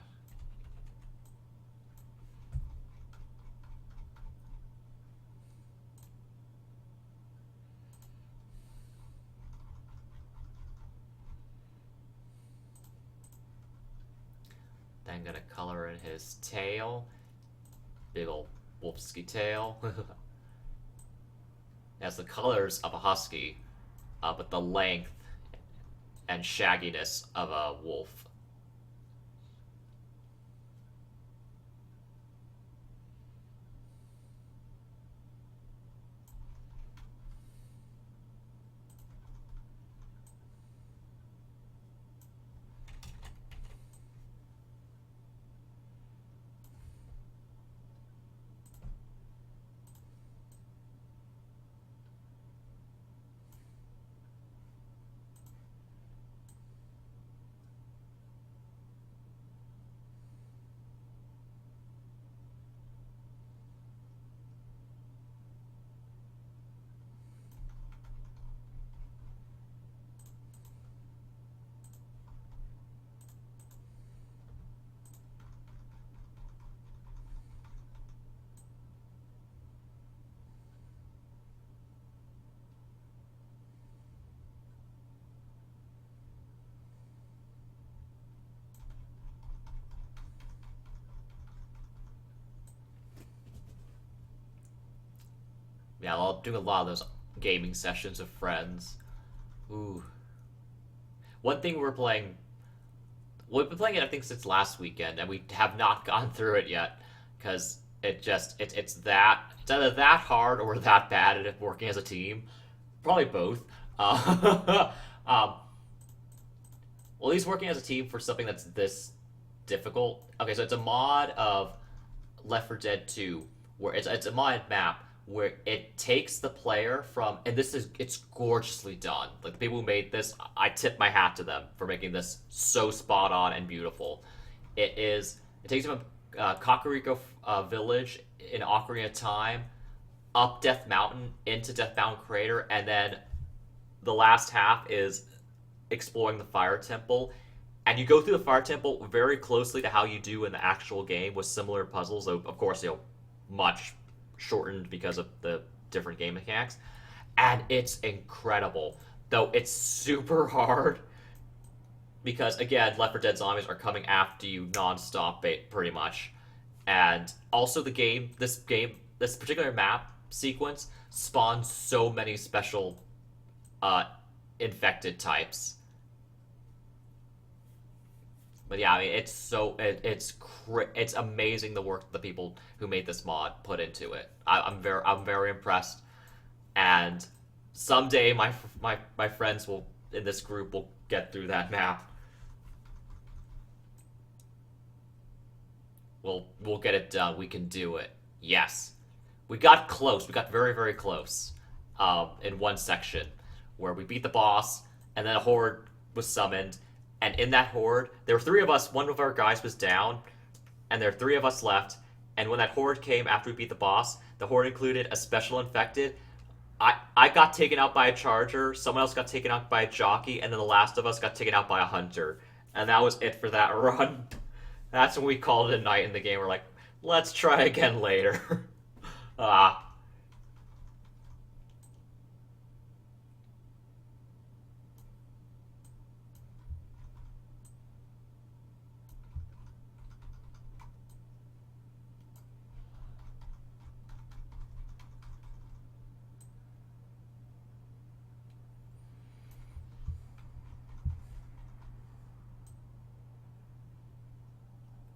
then gonna color in his tail. Big ol' wolfsky tail. It has the colors of a husky, but the length and shagginess of a wolf. Yeah, I'll do a lot of those gaming sessions with friends. Ooh. One thing we're playing. We've been playing it, I think, since last weekend, and we have not gone through it yet. Because it's either that hard or that bad at working as a team. Probably both. Um, well, at least working as a team for something that's this difficult. Okay, so it's a mod of Left 4 Dead 2, where it's a mod map where it takes the player from, and it's gorgeously done. Like the people who made this, I tip my hat to them for making this so spot on and beautiful. It takes you from Kakariko village in Ocarina of Time up Death Mountain into Death Mountain Crater, and then the last half is exploring the Fire Temple. And you go through the Fire Temple very closely to how you do in the actual game with similar puzzles. Of course, much shortened because of the different game mechanics. And it's incredible. Though it's super hard because, again, Left 4 Dead zombies are coming after you nonstop, pretty much. And also this particular map sequence spawns so many special infected types. But yeah, I mean, it's amazing the work the people who made this mod put into it. I'm very impressed, and someday my friends will in this group will get through that map. We'll get it done. We can do it. Yes, we got close. We got very very close. In one section where we beat the boss, and then a horde was summoned. And in that horde, there were three of us. One of our guys was down, and there are three of us left. And when that horde came after we beat the boss, the horde included a special infected. I got taken out by a charger. Someone else got taken out by a jockey, and then the last of us got taken out by a hunter. And that was it for that run. That's when we called it a night in the game. We're like, let's try again later. ah.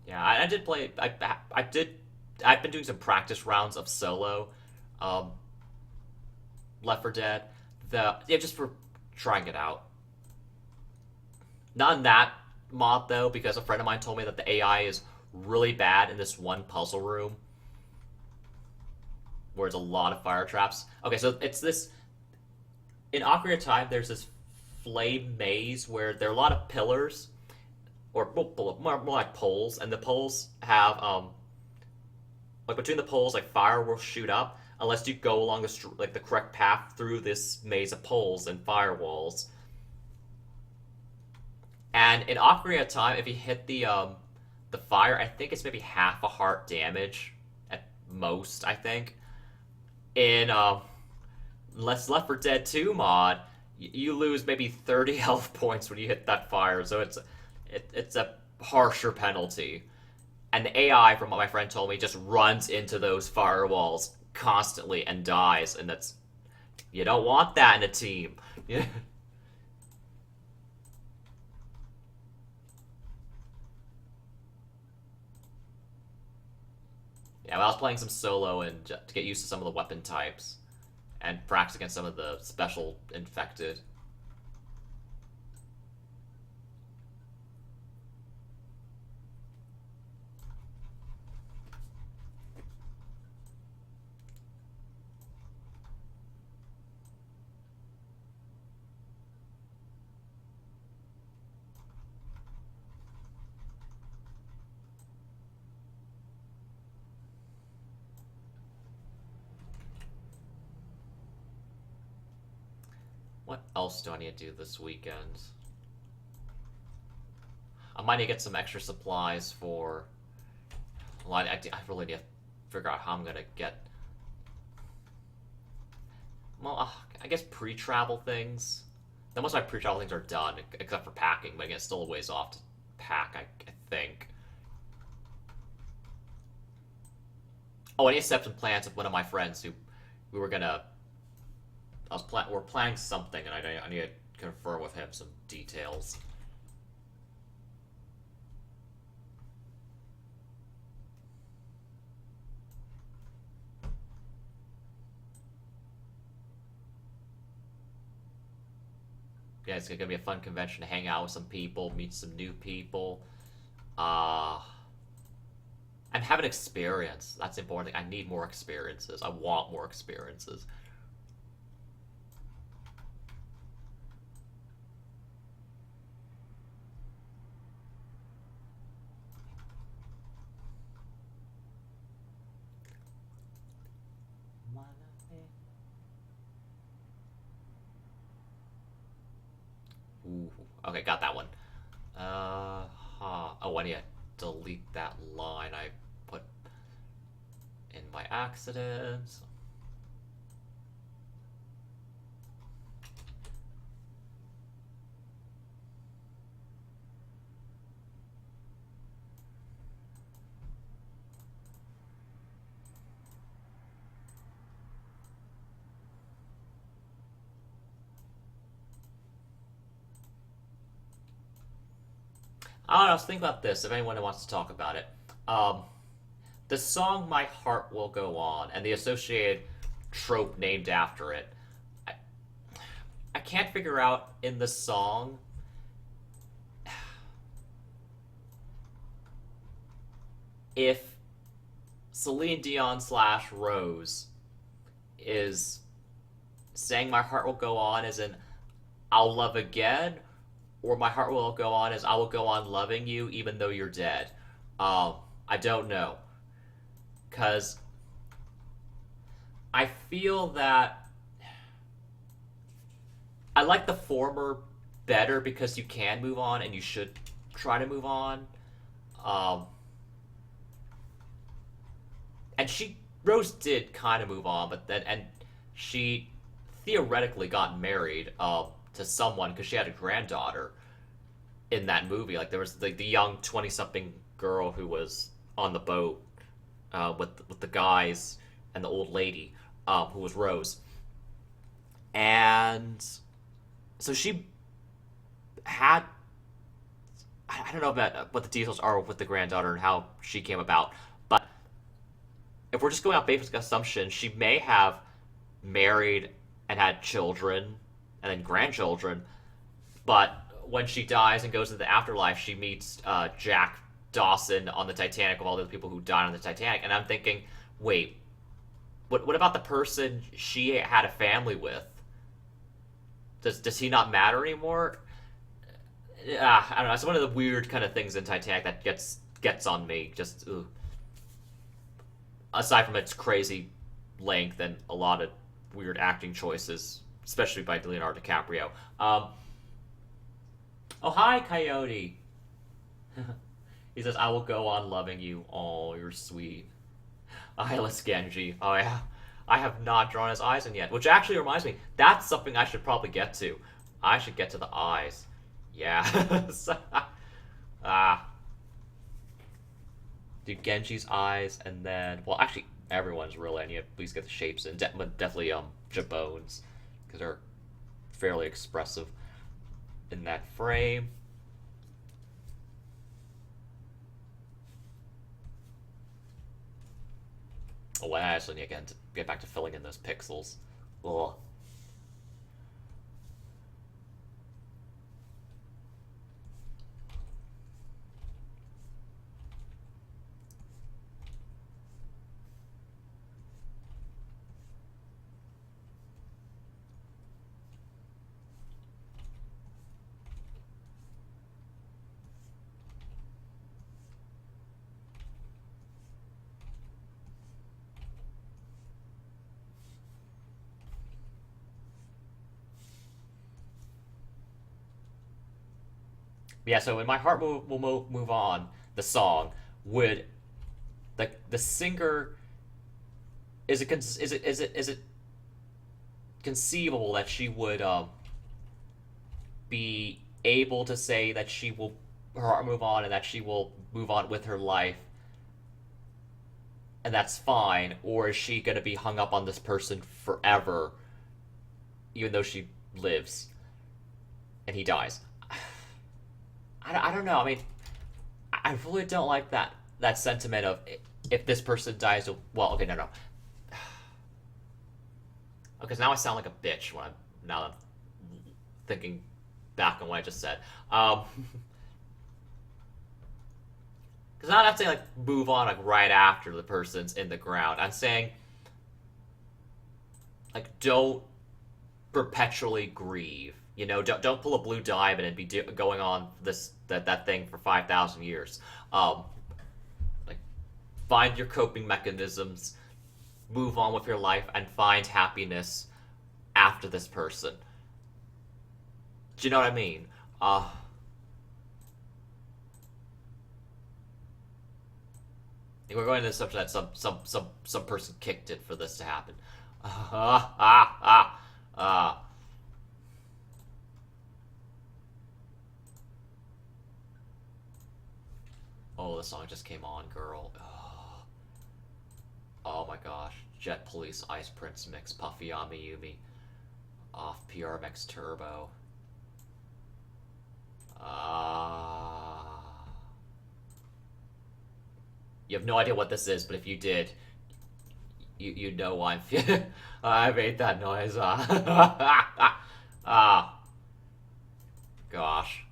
Yeah, I did play. I did. I've been doing some practice rounds of solo, um, Left 4 Dead. Just for trying it out. Not in that mod though, because a friend of mine told me that the AI is really bad in this one puzzle room where there's a lot of fire traps. Okay, so it's this in Ocarina of Time. There's this flame maze where there are a lot of pillars or more like poles, and the poles have like between the poles, like fire will shoot up unless you go along the correct path through this maze of poles and firewalls. And in Ocarina of Time, if you hit the fire, I think it's maybe half a heart damage at most. I think in Left 4 Dead 2 mod, you lose maybe 30 health points when you hit that fire, so it's a harsher penalty. And the AI, from what my friend told me, just runs into those firewalls constantly and dies, and you don't want that in a team. Yeah. Yeah, well, I was playing some solo and to get used to some of the weapon types and practice against some of the special infected. What else do I need to do this weekend? I might need to get some extra supplies for. Well, I really need to figure out how I'm gonna get. Well, I guess pre-travel things. Then most of my pre-travel things are done, except for packing. But again, it's still a ways off to pack. I think. Oh, I need to set some plans with one of my friends who we were gonna. We're planning something, and I need to confirm with him some details. yeah, it's gonna be a fun convention to hang out with some people, meet some new people. Uh, and have an experience. That's the important thing. I need more experiences. I want more experiences. Ooh, okay, got that one. Oh, I need to delete that line I put in by accident. I don't know, I was thinking about this, if anyone wants to talk about it. Um, the song My Heart Will Go On and the associated trope named after it. I, I can't figure out in the song if Celine Dion slash Rose is saying My Heart Will Go On as in I'll love again, or My Heart Will Go On as I will go on loving you even though you're dead. I don't know. Because I feel that I like the former better because you can move on and you should try to move on. Um, and Rose did kind of move on, but then, and she theoretically got married to someone because she had a granddaughter in that movie. Like there was the young 20 something girl who was on the boat with the guys and the old lady who was Rose, and so she had I don't know about what the details are with the granddaughter and how she came about, but if we're just going off basic assumption, she may have married and had children and then grandchildren, but when she dies and goes to the afterlife, she meets Jack Dawson on the Titanic of all the people who died on the Titanic, and I'm thinking, wait, what about the person she had a family with? Does he not matter anymore? I don't know. It's one of the weird kind of things in Titanic that gets on me. Just aside from its crazy length and a lot of weird acting choices, especially by Leonardo DiCaprio. Oh, hi, Coyote. He says, I will go on loving you. Oh, you're sweet. Eyeless Genji. Oh, yeah. I have not drawn his eyes in yet, which actually reminds me, that's something I should probably get to. I should get to the eyes. Yeah. Ah. Do Genji's eyes, and then, well, actually, everyone's really, I need to at least get the shapes in. Definitely, Jabones, because they're fairly expressive in that frame. Oh, I actually need again to get back to filling in those pixels. Ugh. Yeah, so when my heart will move on, the song would the singer is it conceivable that she would be able to say that she will her heart move on and that she will move on with her life and that's fine, or is she gonna be hung up on this person forever, even though she lives and he dies? I don't know. I mean, I really don't like that sentiment of if this person dies. Well, okay, no. Okay, so now I sound like a bitch when I'm now I'm thinking back on what I just said. Because I'm not saying like move on like right after the person's in the ground. I'm saying like don't perpetually grieve. You know, don't pull a blue diamond and be going on that thing for 5,000 years. Like find your coping mechanisms, move on with your life, and find happiness after this person. Do you know what I mean? We're going to the assumption that some person kicked it for this to happen. Ah ah ah ah. Oh, the song just came on, girl. Oh my gosh. Jet Police Ice Prince mix Puffy Yumi off PRMX Turbo. You have no idea what this is, but if you did, you know why I'm I made that noise. Gosh.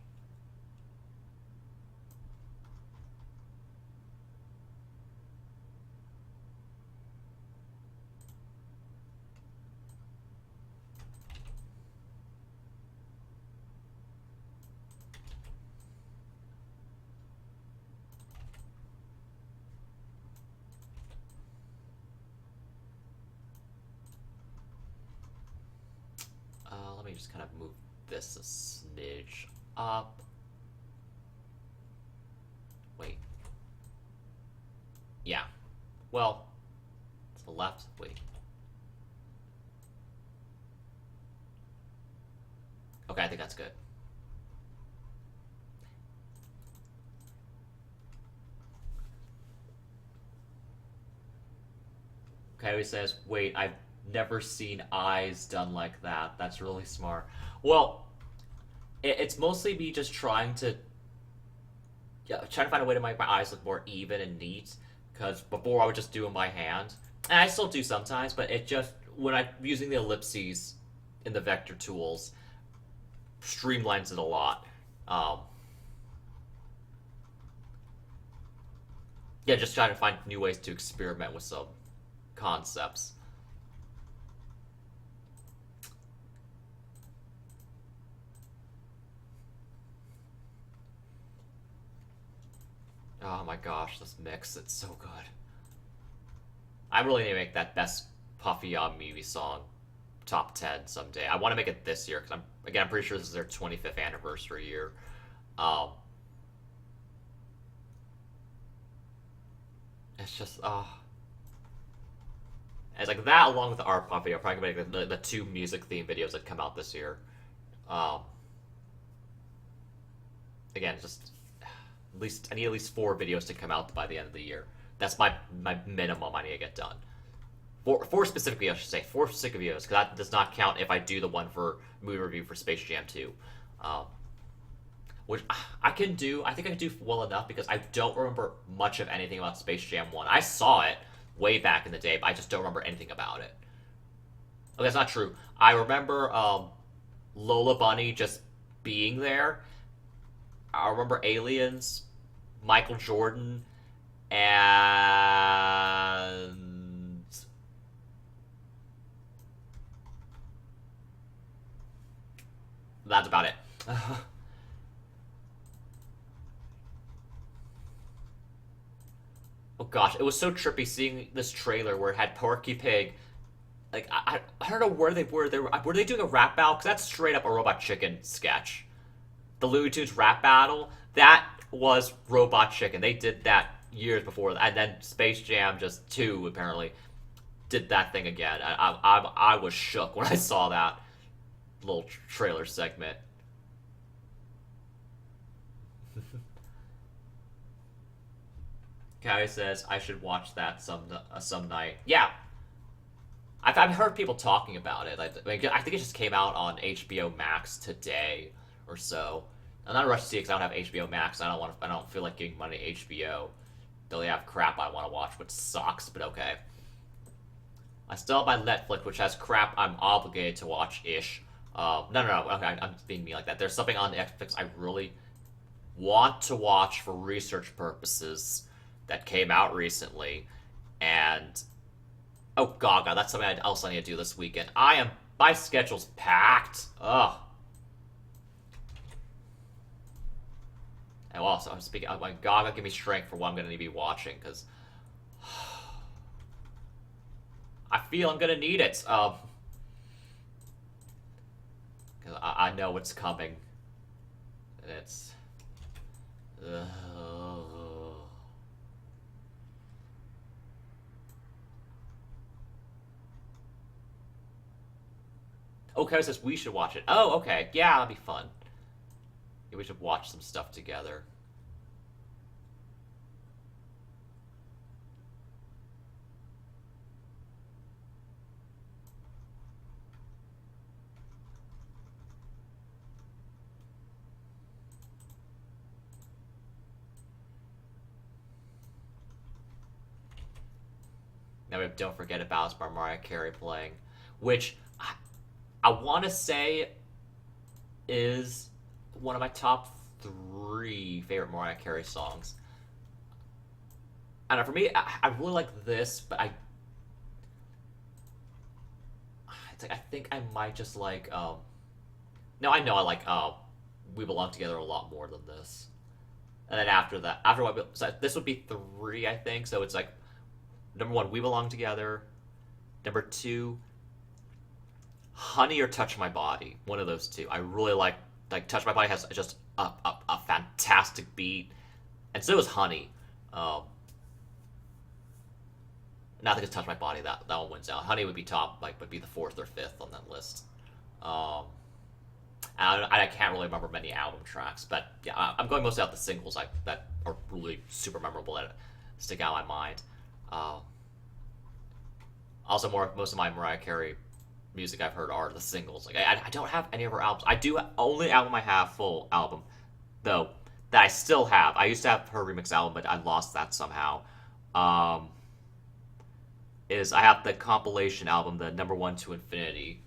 Let me just kind of move this a smidge up. Wait. Yeah. Well, to the left. Wait. Okay, I think that's good. Okay, he says, wait, I've never seen eyes done like that. That's really smart. Well, it's mostly me just trying to find a way to make my eyes look more even and neat. Because before I would just do it by hand, and I still do sometimes, but it just when I'm using the ellipses in the vector tools, streamlines it a lot. Yeah, just trying to find new ways to experiment with some concepts. Oh my gosh, this mix, it's so good. I really need to make that best Puffy Yumi song top 10 someday. I want to make it this year, because I'm pretty sure this is their 25th anniversary year. It's just, it's like that along with the art pop video. I'm probably gonna make the two music theme videos that come out this year. Again, just I need at least 4 videos to come out by the end of the year. That's my minimum I need to get done. Four specifically, I should say. 4 specific videos, because that does not count if I do the one for movie review for Space Jam 2. Which I can do. I think I can do well enough because I don't remember much of anything about Space Jam 1. I saw it way back in the day, but I just don't remember anything about it. Okay, that's not true. I remember Lola Bunny just being there. I remember Aliens, Michael Jordan, and that's about it. Oh gosh, it was so trippy seeing this trailer where it had Porky Pig. Like I don't know where they were. Were they doing a rap battle? Because that's straight up a Robot Chicken sketch. The Looney Tunes rap battle, that was Robot Chicken. They did that years before, and then Space Jam just 2 apparently did that thing again. I was shook when I saw that little trailer segment. Callie says I should watch that some night. Yeah, I've heard people talking about it. I think it just came out on HBO Max today or so. I'm not rushed to see it because I don't have HBO Max. I don't feel like giving money to HBO. They have crap I want to watch, which sucks, but okay. I still have my Netflix, which has crap I'm obligated to watch ish. No. Okay, I'm being mean like that. There's something on Netflix I really want to watch for research purposes that came out recently, and oh god, that's something else I need to do this weekend. My schedule's packed. Ugh. And also, I'm speaking. Oh my god, give me strength for what I'm gonna need to be watching because I feel I'm gonna need it. Because I know what's coming, and it's. Okay, says we should watch it. Oh, okay. Yeah, that'll be fun. Yeah, we should watch some stuff together. Now we have Don't Forget About Us by Mariah Carey playing, which I want to say is one of my top three favorite Mariah Carey songs. And for me, I really like this, but I think I might just like no, I know I like We Belong Together a lot more than this. And then after that, after what so this would be three, I think. So it's like number one, We Belong Together. Number two, Honey or Touch My Body. One of those two. I really like Touch My Body has just a fantastic beat, and so is Honey. Um, Not that it's Touch My Body, that one wins out. Honey would be top, like would be the fourth or fifth on that list. Um, I can't really remember many album tracks, but yeah, I'm going mostly out the singles that are really super memorable that stick out in my mind. Uh, Also, most of my Mariah Carey music I've heard are the singles. Like I don't have any of her albums. I do only album I have full album though that I still have. I used to have her remix album, but I lost that somehow. Um, is I have the compilation album, the number one to infinity,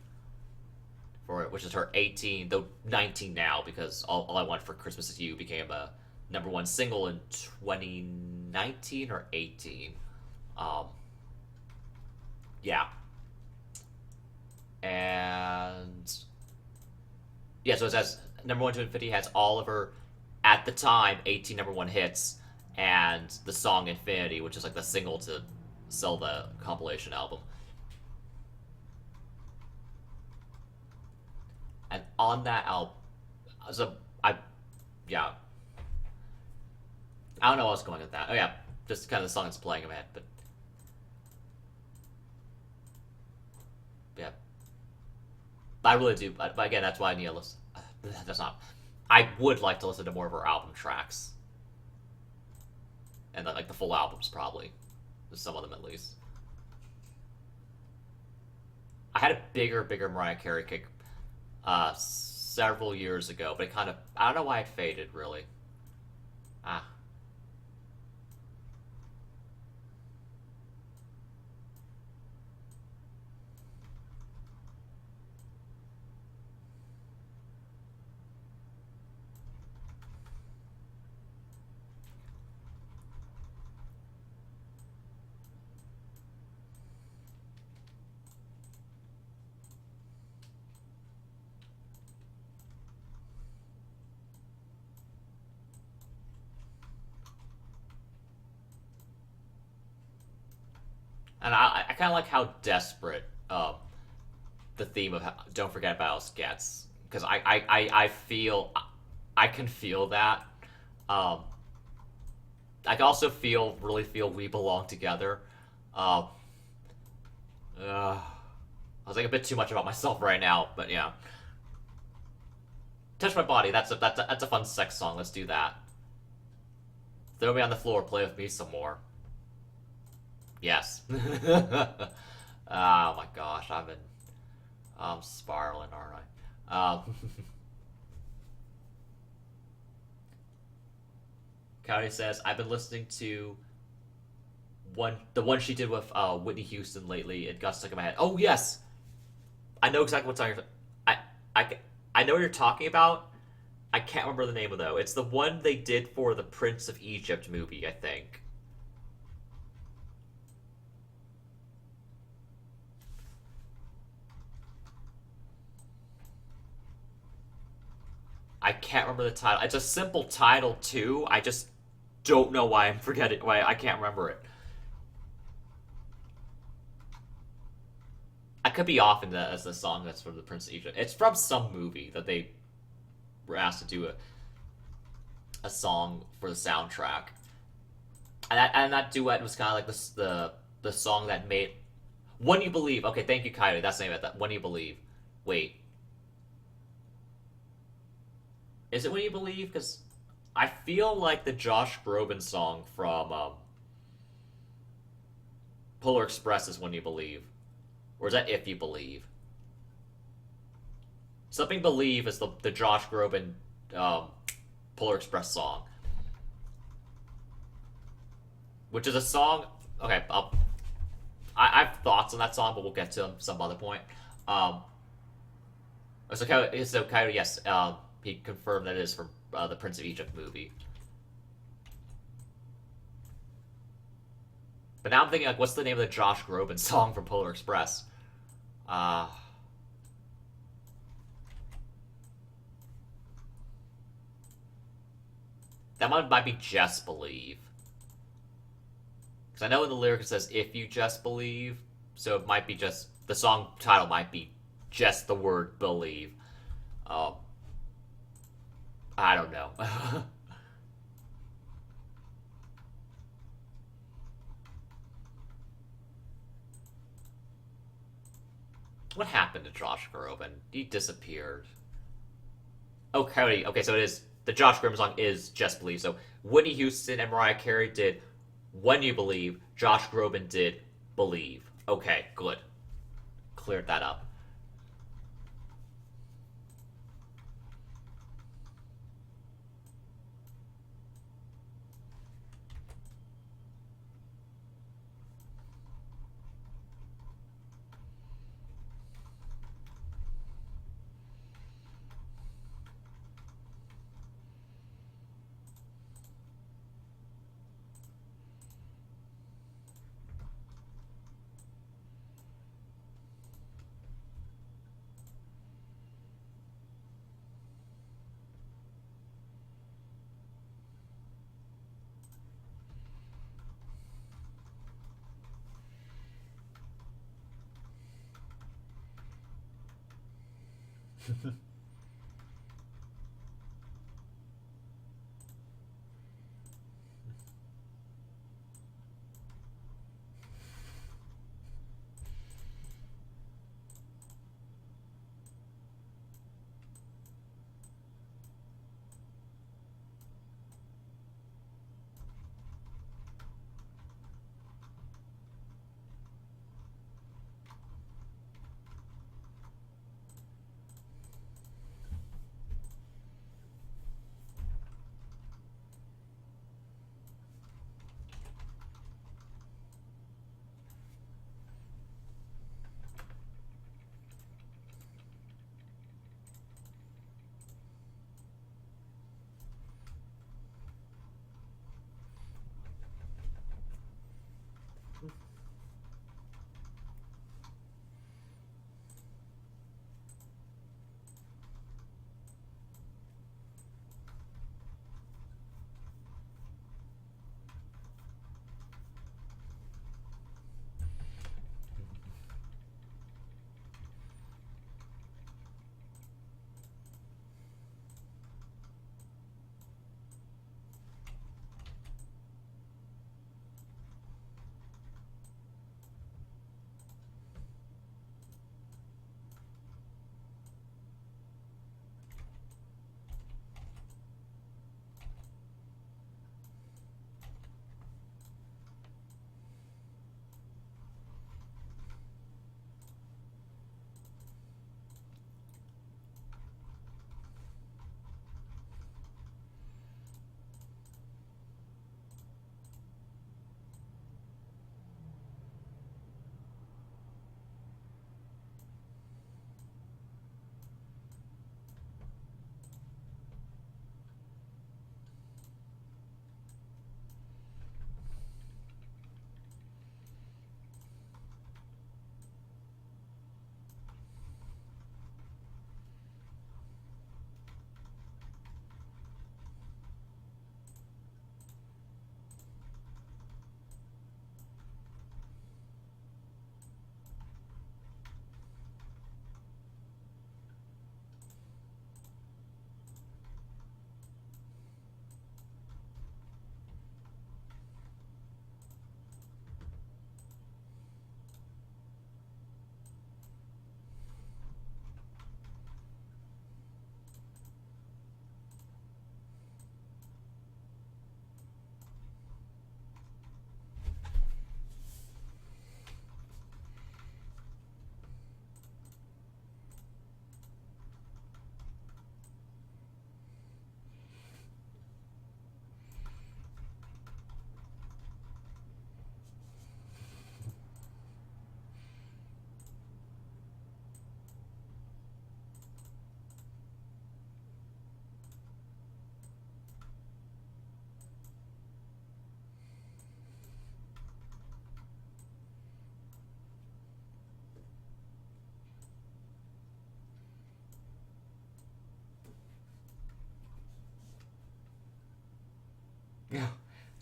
for it, which is her 18, though 19 now because all I Want for Christmas Is You became a number one single in 2019 or 18. Um, yeah, and yeah, so it says number one to infinity has all of her at the time 18 number one hits and the song Infinity, which is like the single to sell the compilation album. And on that album, so yeah, I don't know what's going with that. Oh yeah, just kind of the song that's playing in my head, but yeah, but I really do. But again, that's why I need to listen. That's not. I would like to listen to more of her album tracks, and like the full albums probably, some of them at least. I had a bigger Mariah Carey kick several years ago, but it kind of I don't know why it faded really. Ah. And I kind of like how desperate the theme of "Don't Forget About Us" gets, because I feel I can feel that. Um, I can also really feel we belong together. Uh, I was like a bit too much about myself right now, but yeah. Touch My Body. That's a fun sex song. Let's do that. Throw me on the floor. Play with me some more. Yes. Oh my gosh, I'm spiraling, aren't I? Cody says I've been listening to the one she did with Whitney Houston lately. It got stuck in my head. Oh yes, I know exactly what song you're. I I know what you're talking about. I can't remember the name of though. It's the one they did for the Prince of Egypt movie, I think. I can't remember the title. It's a simple title too. I just don't know why I'm forgetting why I can't remember it. I could be off in that as the song that's from the Prince of Egypt. It's from some movie that they were asked to do a song for the soundtrack. And that duet was kind of like the song that made When You Believe. Okay, thank you, Coyote. That's the name of that. When You Believe. Wait, is it When You Believe? Because I feel like the Josh Groban song from Polar Express is When You Believe, or is that If You Believe? Something Believe is the Josh Groban um, Polar Express song, which is a song. Okay, I have thoughts on that song, but we'll get to them some other point. Um, so Coyote, yes, he confirmed that it is from the Prince of Egypt movie. But now I'm thinking, like, what's the name of the Josh Groban song from Polar Express? Uh, that one might be Just Believe. Because I know in the lyric it says, if you just believe. So it might be just, the song title might be just the word believe. Um, I don't know. What happened to Josh Groban? He disappeared. Okay, okay, so it is, the Josh Groban song is Just Believe. So Whitney Houston and Mariah Carey did When You Believe. Josh Groban did Believe. Okay, good. Cleared that up.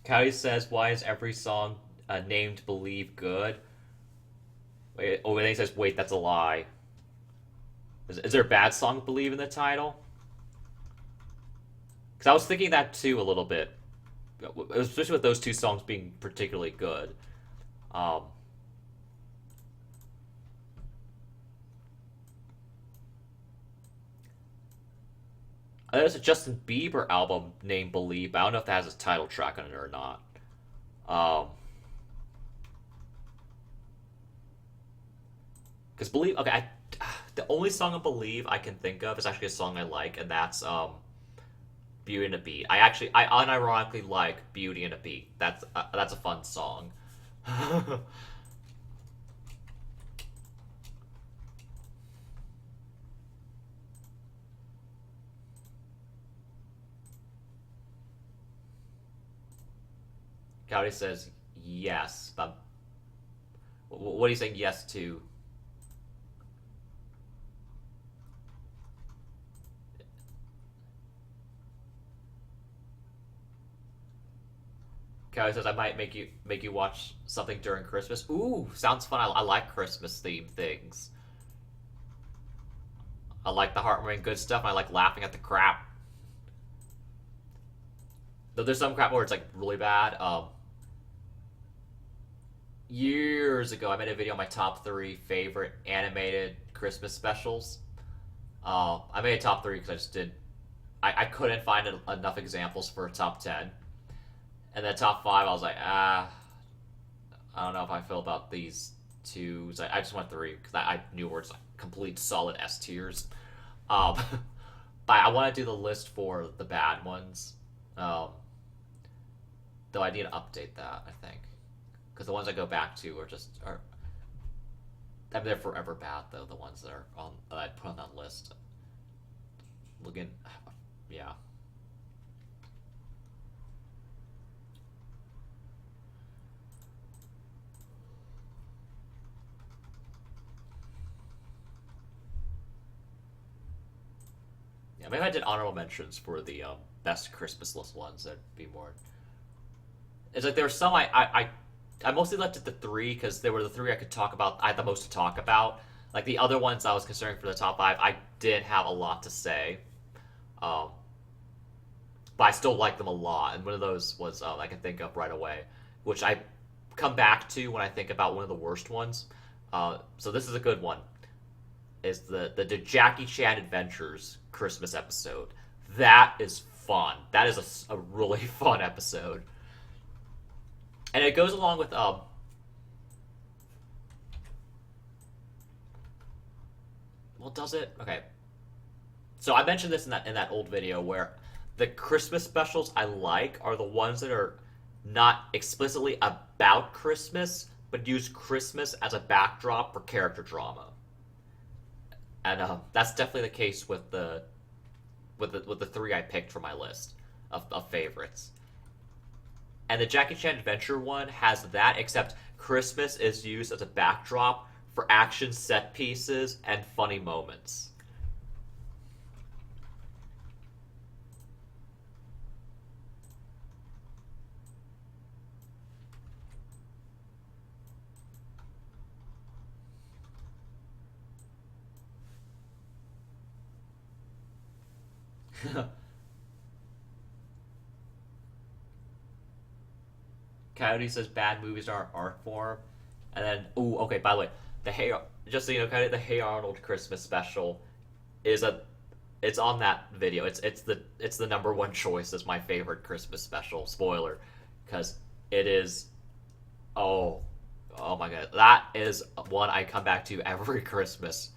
Coyote says, "Why is every song named Believe good?" Wait, oh, and then he says, "Wait, that's a lie." Is there a bad song Believe in the title? Because I was thinking that too a little bit, especially with those two songs being particularly good. Um, there's a Justin Bieber album named Believe, but I don't know if that has a title track on it or not. Um, because Believe, okay, the only song of Believe I can think of is actually a song I like, and that's Beauty and a Beat. I unironically like Beauty and a Beat. That's a fun song. Cowdy says yes. But what are you saying yes to? Cowdy says I might make you watch something during Christmas. Ooh, sounds fun. I like Christmas themed things. I like the heartwarming good stuff, and I like laughing at the crap. Though there's some crap where it's like really bad. Years ago, I made a video on my top three favorite animated Christmas specials. I made a top three because I just did. I couldn't find enough examples for a top 10. And then top five, I was like, I don't know if I feel about these two. So I just went three because I knew were like complete solid S tiers. Um, but I want to do the list for the bad ones. Um, though I need to update that, I think, because the ones I go back to are. I mean, they're forever bad though. The ones that are on that I put on that list. Looking, yeah. Yeah, maybe I did honorable mentions for the best Christmas list ones. That'd be more. It's like there were some I mostly left it to three because they were the three I could talk about. I had the most to talk about. Like the other ones I was considering for the top five, I did have a lot to say, um, but I still like them a lot. And one of those was I can think of right away, which I come back to when I think about one of the worst ones. So this is a good one. Is the Jackie Chan Adventures Christmas episode? That is fun. That is a really fun episode, and it goes along with well, does it? Okay. So I mentioned this in that old video where the Christmas specials I like are the ones that are not explicitly about Christmas, but use Christmas as a backdrop for character drama. And that's definitely the case with the three I picked for my list of favorites. And the Jackie Chan Adventure one has that, except Christmas is used as a backdrop for action set pieces and funny moments. Coyote says bad movies are art form, and then ooh, okay. By the way, the Hey, just so you know, Coyote, the Hey Arnold Christmas special is it's on that video. It's the number one choice as my favorite Christmas special. Spoiler, because it is. Oh, oh my god, that is one I come back to every Christmas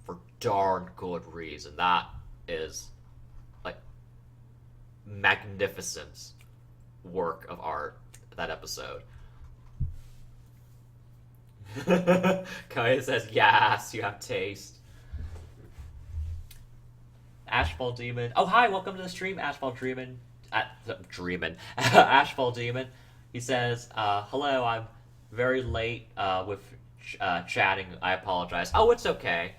for darn good reason. That is like magnificent work of art. That episode. Kaya says, "Yes, you have taste." Ashball Demon. Oh, hi, welcome to the stream, Ashball Dreamin. Dreamin. Ashball Demon. He says, "Hello, I'm very late with chatting. I apologize." Oh, it's okay.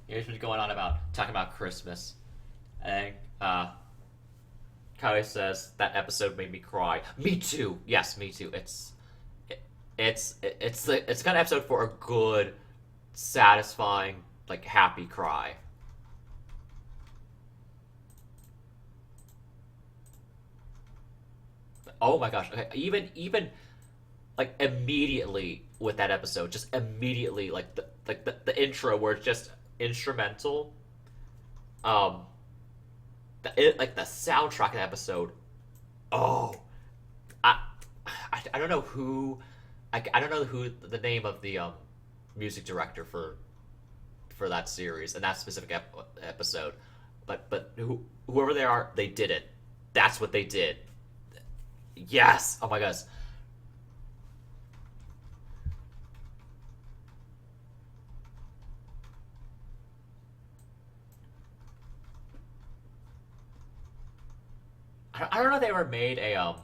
Here's what's going on about talking about Christmas. And Kai says that episode made me cry. Me too. Yes, me too. It's kind of episode for a good, satisfying, like happy cry. Oh my gosh. Okay, even like immediately with that episode, just immediately the intro where it's just instrumental. Um, like the soundtrack of the episode. Oh, I, I don't know who, I don't know who the name of the music director for that series and that specific episode, but whoever they are, they did it. That's what they did. Yes. Oh my gosh. I don't know if they ever made a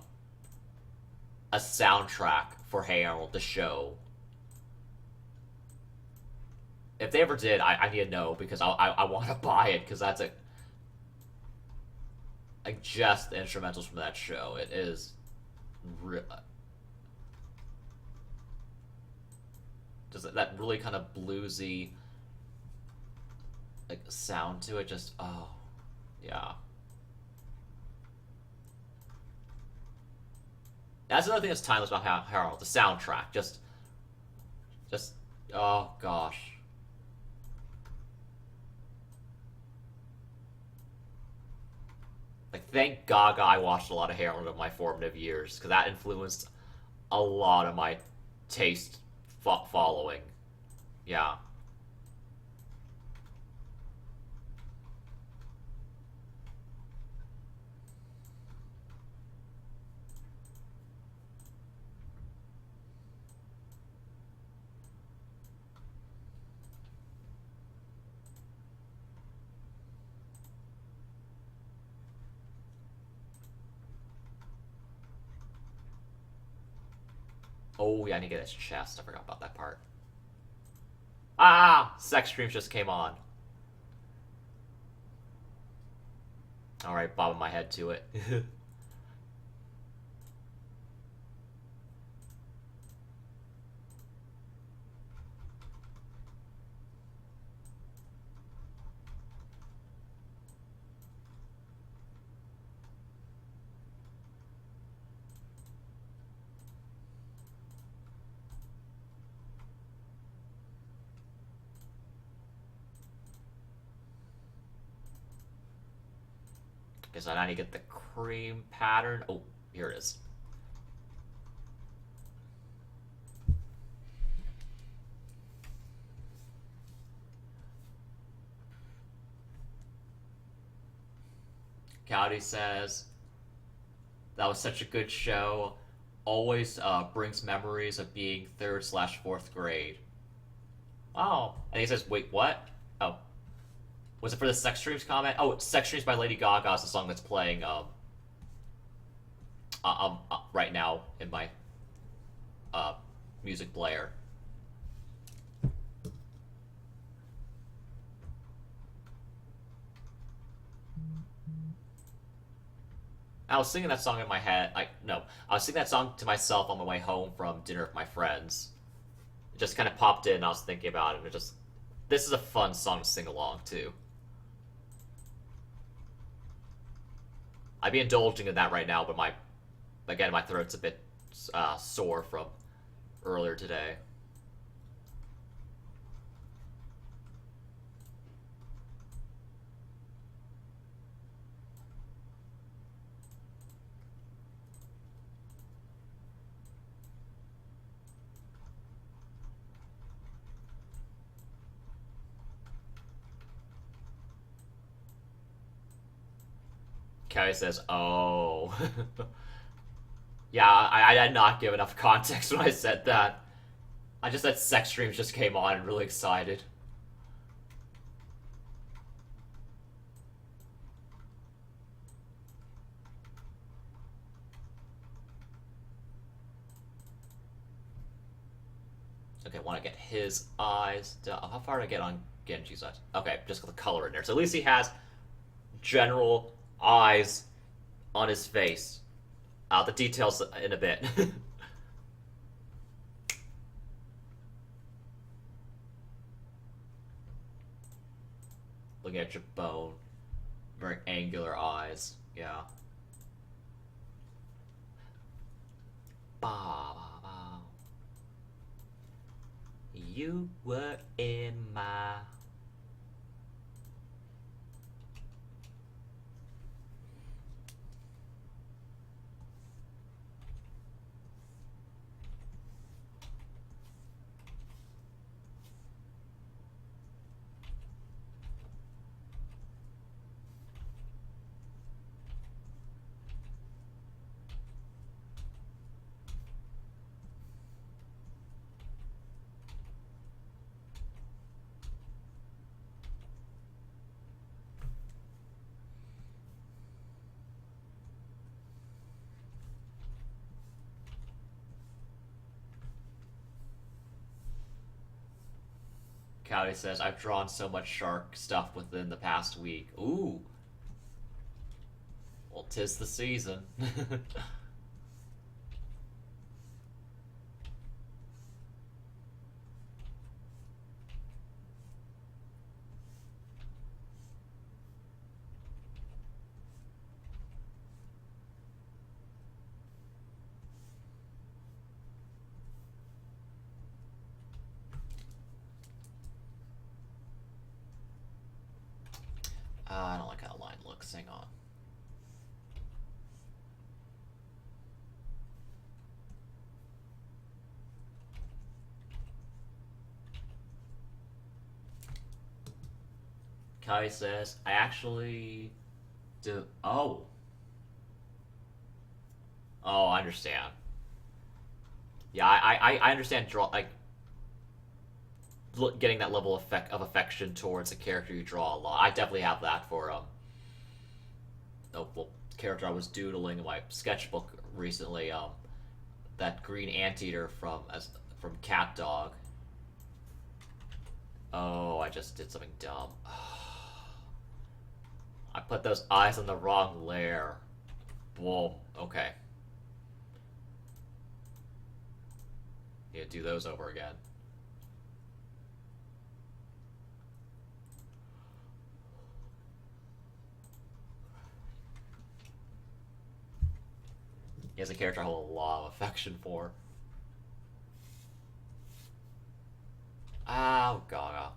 soundtrack for Hey Arnold the show. If they ever did, I need to know because I want to buy it because that's a like just the instrumentals from that show. It is re- just that really kind of bluesy like sound to it. Just oh yeah. That's another thing that's timeless about Harold. The soundtrack, just oh gosh. Like thank Gaga I watched a lot of Harold in my formative years because that influenced a lot of my taste following. Yeah. Oh yeah, I need to get his chest. I forgot about that part. Ah, sex streams just came on. All right, bobbing my head to it. Guess I need to get the cream pattern. Oh, here it is. Cowdy says that was such a good show. Always brings memories of being third/fourth grade. Oh, and he says, "Wait, what? Oh, was it for the Sex Dreams comment? Oh, Sex Dreams by Lady Gaga is the song that's playing right now in my uh, music player." I was singing that song in my head. No, I was singing that song to myself on my way home from dinner with my friends. It just kind of popped in. And I was thinking about it. And it just this is a fun song to sing along to. I'd be indulging in that right now, but my throat's a bit sore from earlier today. Kelly says, "Oh, yeah." I did not give enough context when I said that. I just said sex streams just came on and really excited. Okay, I want to get his eyes done. How far did I get on Genji's eyes? Okay, just got the color in there. So at least he has general eyes on his face. The details in a bit. Looking at your bone. Very angular eyes. Yeah. Ba ba ba. You were in my. Cowdy says, I've drawn so much shark stuff within the past week. Ooh. Well, 'tis the season. I don't like how the line looks. Hang on. Kai says, I actually do. Oh. Oh, I understand. Yeah, I understand. Getting that level of affection towards a character you draw a lot. I definitely have that for well, character I was doodling in my sketchbook recently. That green anteater from Cat Dog. Oh, I just did something dumb. I put those eyes on the wrong layer. Boom. Okay. Yeah, do those over again. He has a character I hold a lot of affection for. Oh, Gaga.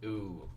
Ooh.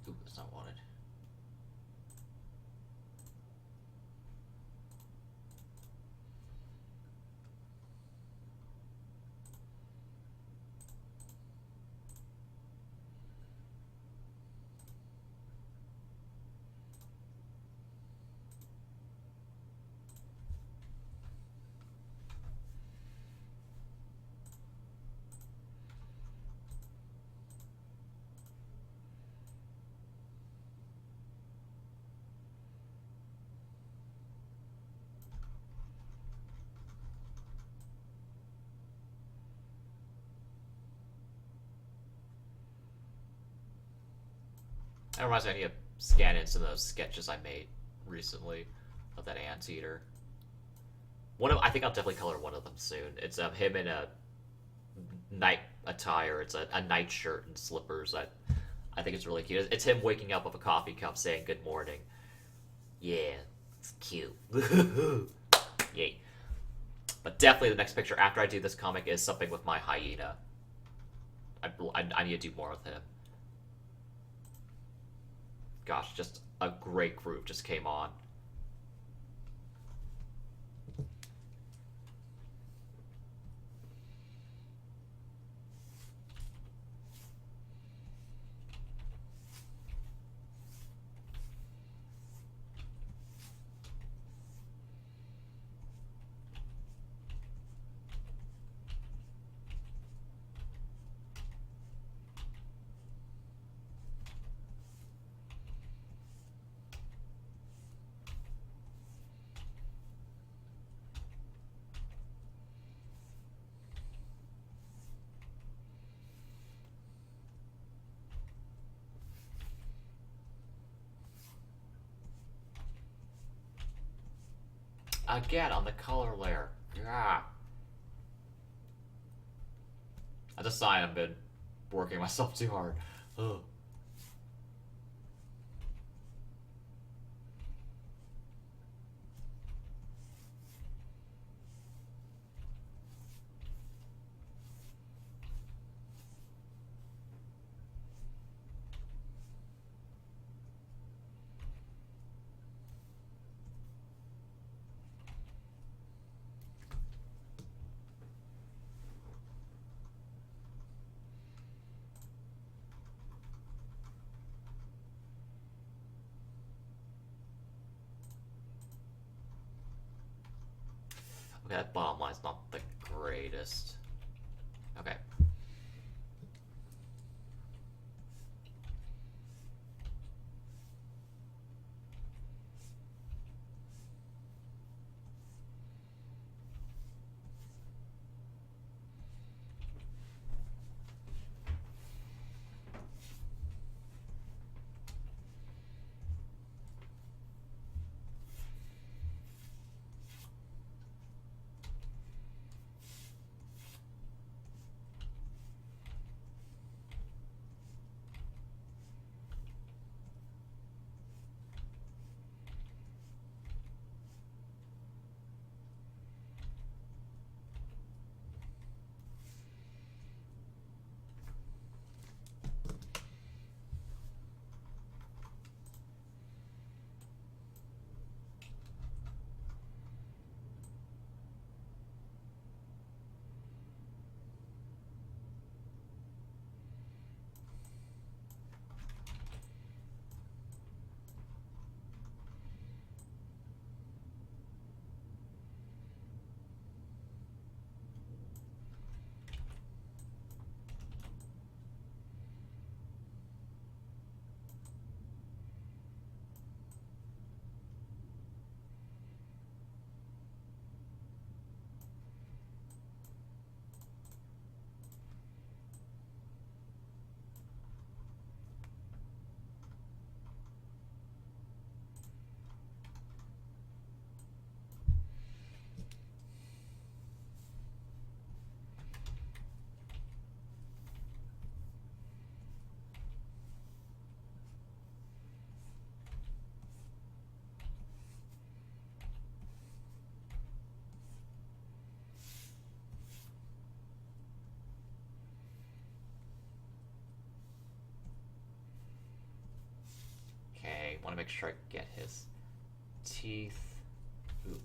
Ooh, that's not wanted. That reminds me, I need to scan in some of those sketches I made recently of that anteater. I think I'll definitely color one of them soon. It's him in a night attire. It's a night shirt and slippers. I think it's really cute. It's him waking up with a coffee cup saying good morning. Yeah, it's cute. Yay. But definitely the next picture after I do this comic is something with my hyena. I need to do more with him. Gosh, just a great group just came on. Again, on the color layer. Yeah. That's a sign I've been working myself too hard. Ugh. Okay, that bottom line's not the greatest. Okay. want to make sure I get his teeth. Ooh.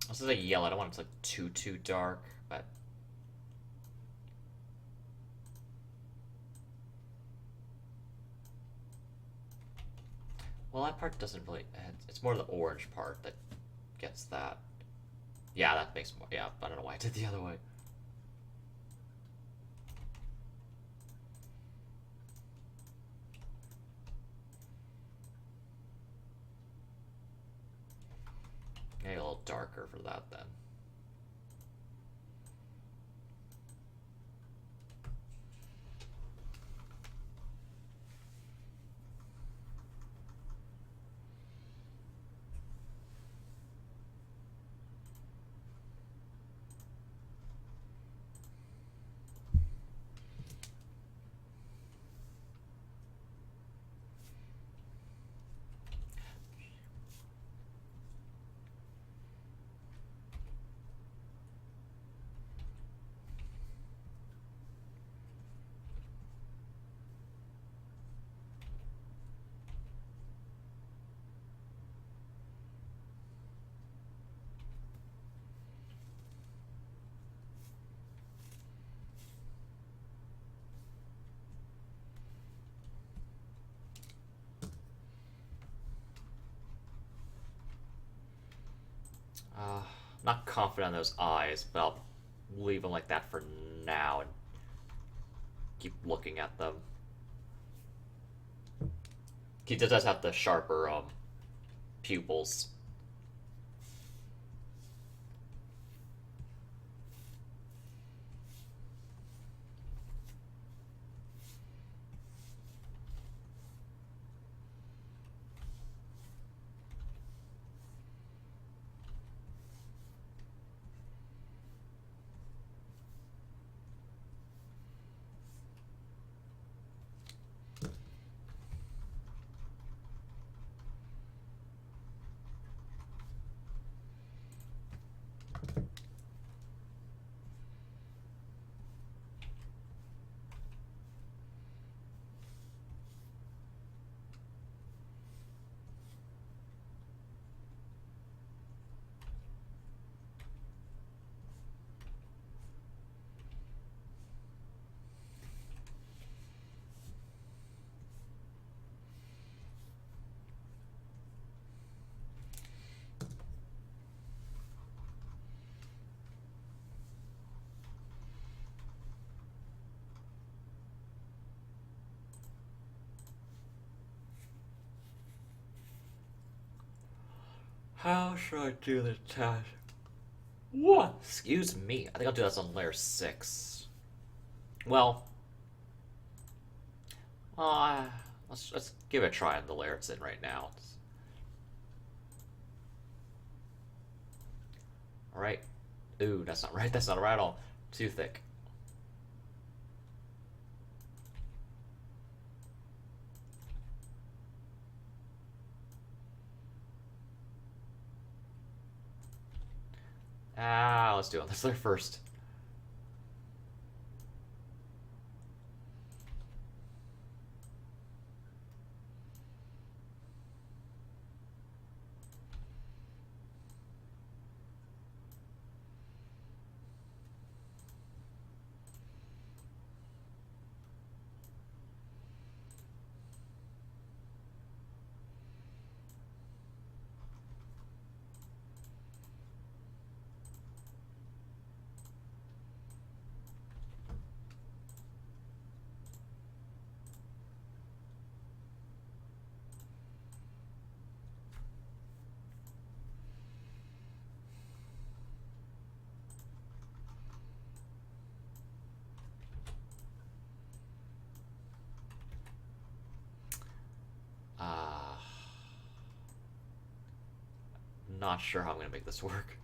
This is a yellow. I don't want it to look too dark, but well, that part doesn't really. It's more the orange part that gets that. Yeah, that makes more. Yeah, I don't know why I did the other way. Maybe a little darker for that then. Not confident on those eyes, but I'll leave them like that for now and keep looking at them. He does have the sharper pupils. How should I do the task? What? Excuse me. I think I'll do this on layer 6. Well, let's give it a try on the layer it's in right now. Alright. Ooh, that's not right. That's not right at all. Too thick. Ah, let's do it. Let's learn first. Uh, Not sure how I'm gonna make this work.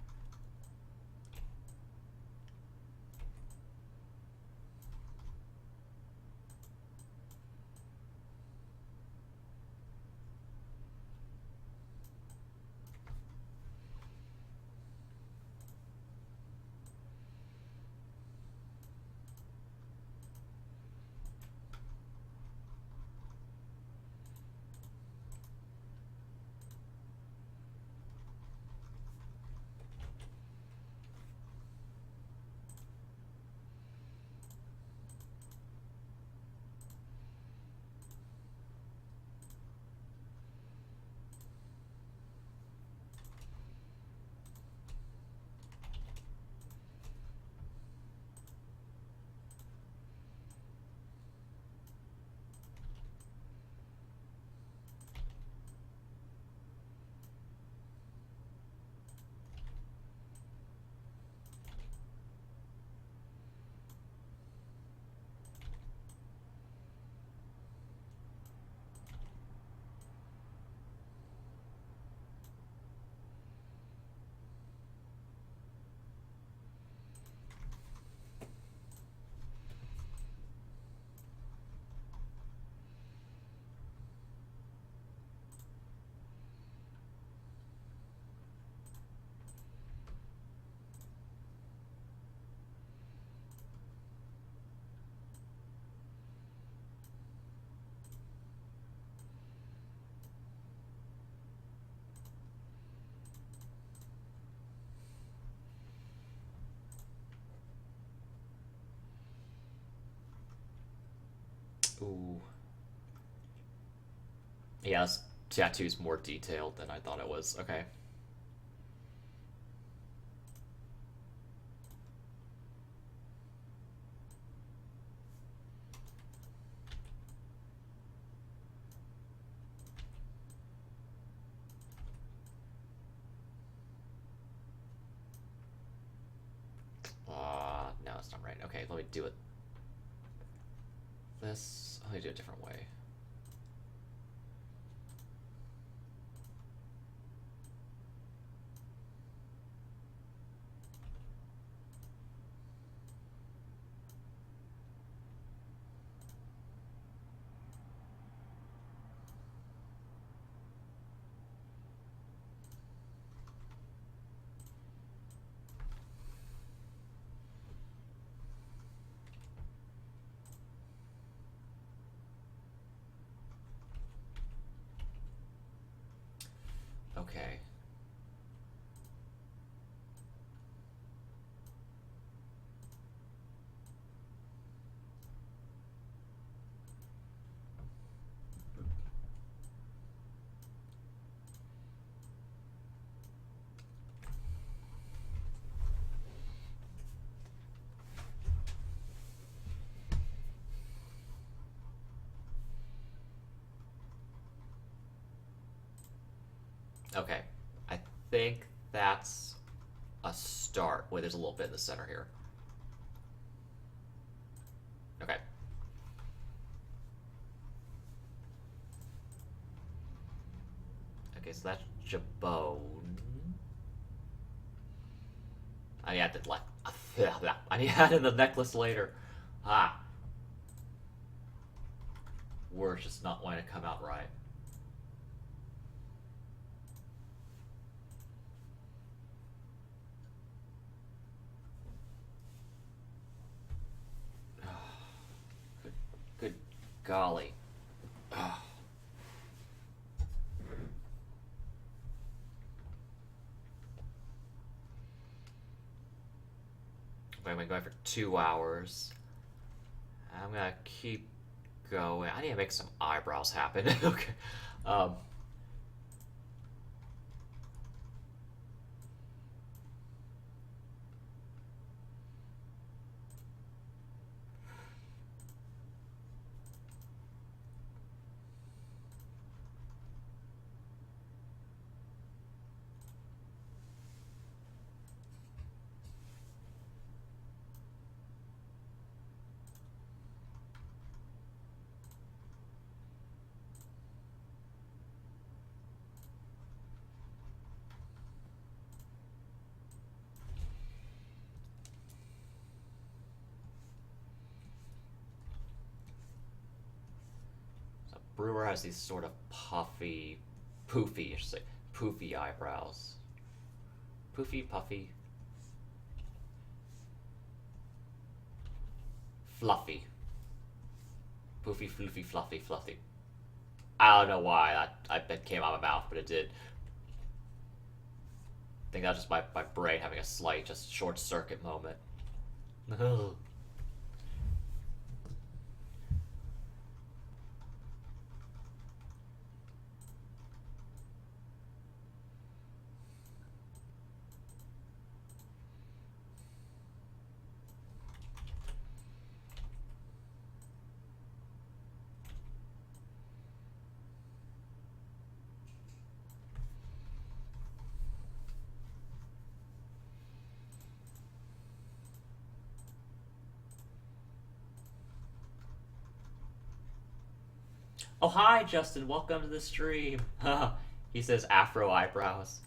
Ooh. Yeah, this tattoo's more detailed than I thought it was. Okay. No, it's not right. Okay, let me do it. Let me do it a different way. Okay. Okay. I think that's a start. Wait, there's a little bit in the center here. Okay. Okay, so that's Jabone. I need to add the I need to add in the necklace later. Ah, words just not wanting to come out right. golly. Ugh. I've been going for 2 hours. I'm gonna keep going. I need to make some eyebrows happen. Okay. Um, so Brewer has these sort of puffy, poofy, I should say, poofy eyebrows. Poofy, puffy, fluffy. Poofy, floofy, fluffy, fluffy. I don't know why that came out of my mouth, but it did. I think that's just my brain having a slight, just short circuit moment. Oh, hi, Justin. Welcome to the stream. He says afro eyebrows.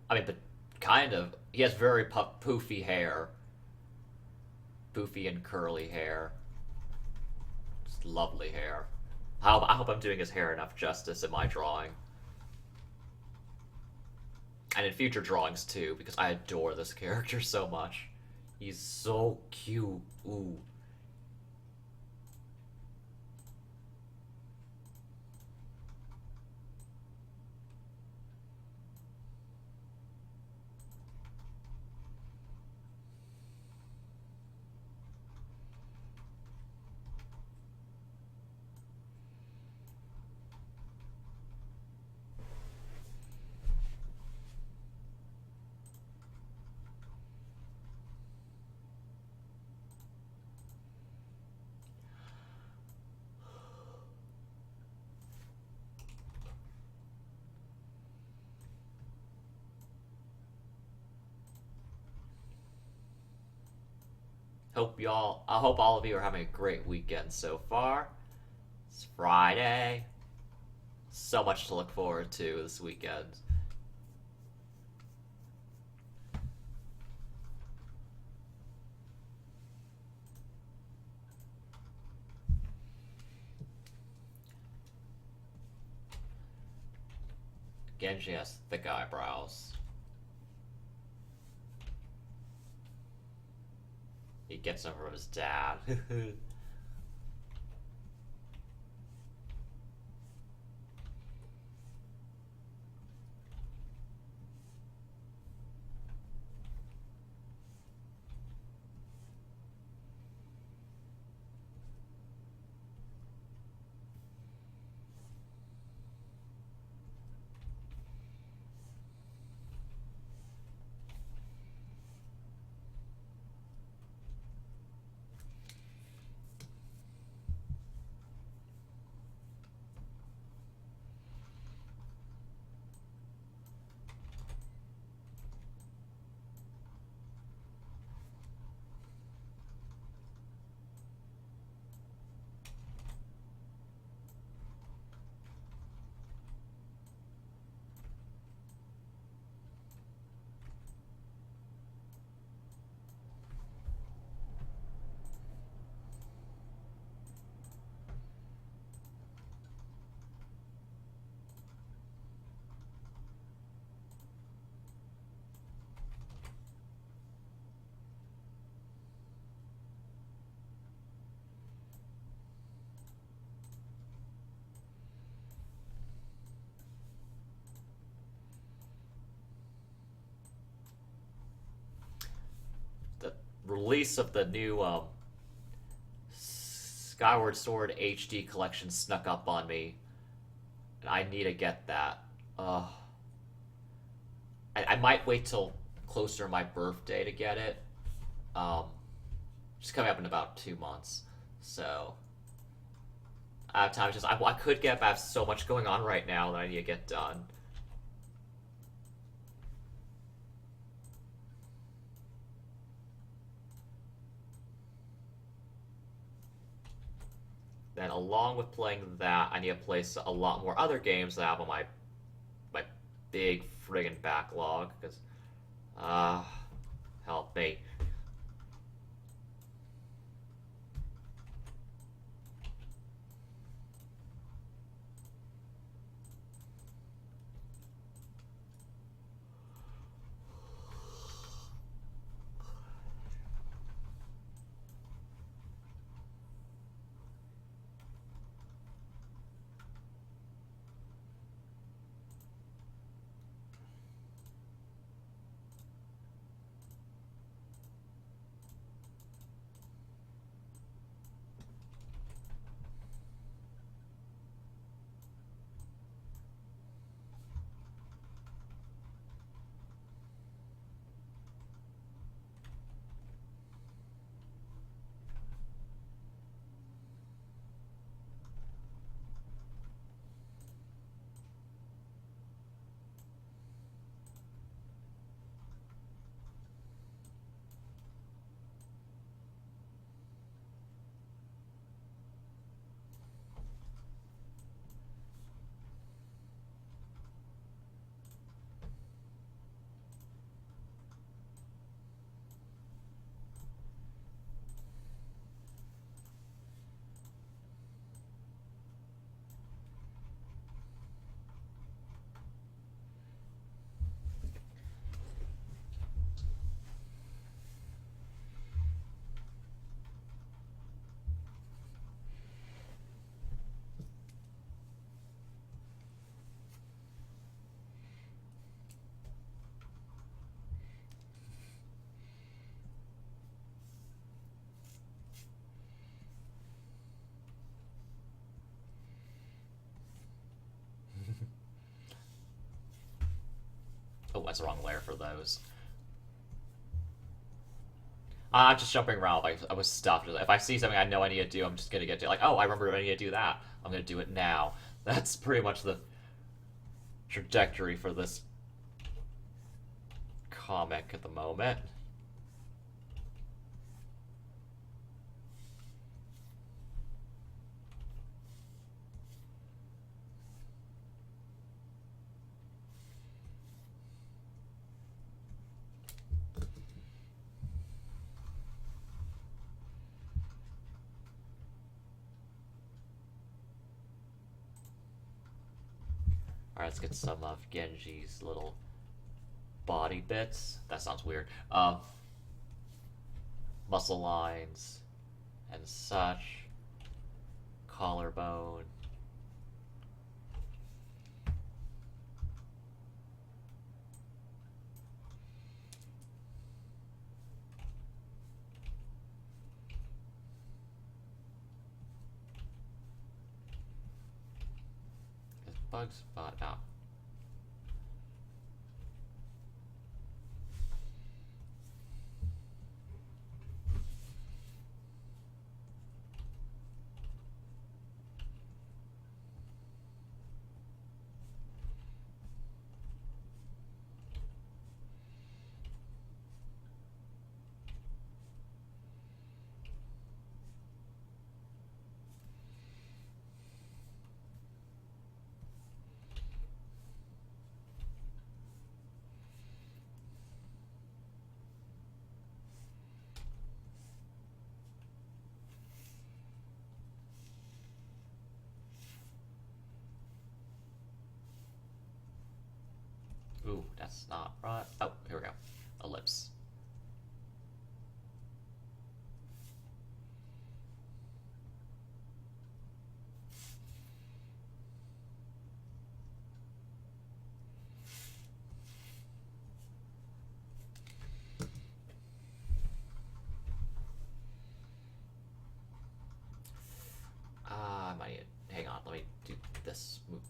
I mean, but kind of. He has very poofy hair. Poofy and curly hair. Just lovely hair. I hope I'm doing his hair enough justice in my drawing. And in future drawings, too, because I adore this character so much. He's so cute. Ooh. I hope all of you are having a great weekend so far. It's Friday. So much to look forward to this weekend. Genji has thick eyebrows. He gets them from his dad. release of the new Skyward Sword HD collection snuck up on me, and I need to get that. I might wait till closer to my birthday to get it. Just coming up in about 2 months, so I have time. I could get, but I have so much going on right now that I need to get done. Then, along with playing that, I need to play a lot more other games that I have on my big friggin' backlog. Because, help me. Oh, that's the wrong layer for those. I'm just jumping around. I was stuck. If I see something I know I need to do, I'm just gonna get to like, oh, I remember I need to do that. I'm gonna do it now. That's pretty much the trajectory for this comic at the moment. Alright, let's get some of Genji's little body bits. That sounds weird. Muscle lines and such. Collarbone. Bug spot out. Ooh, that's not right. Oh, here we go. Ellipse.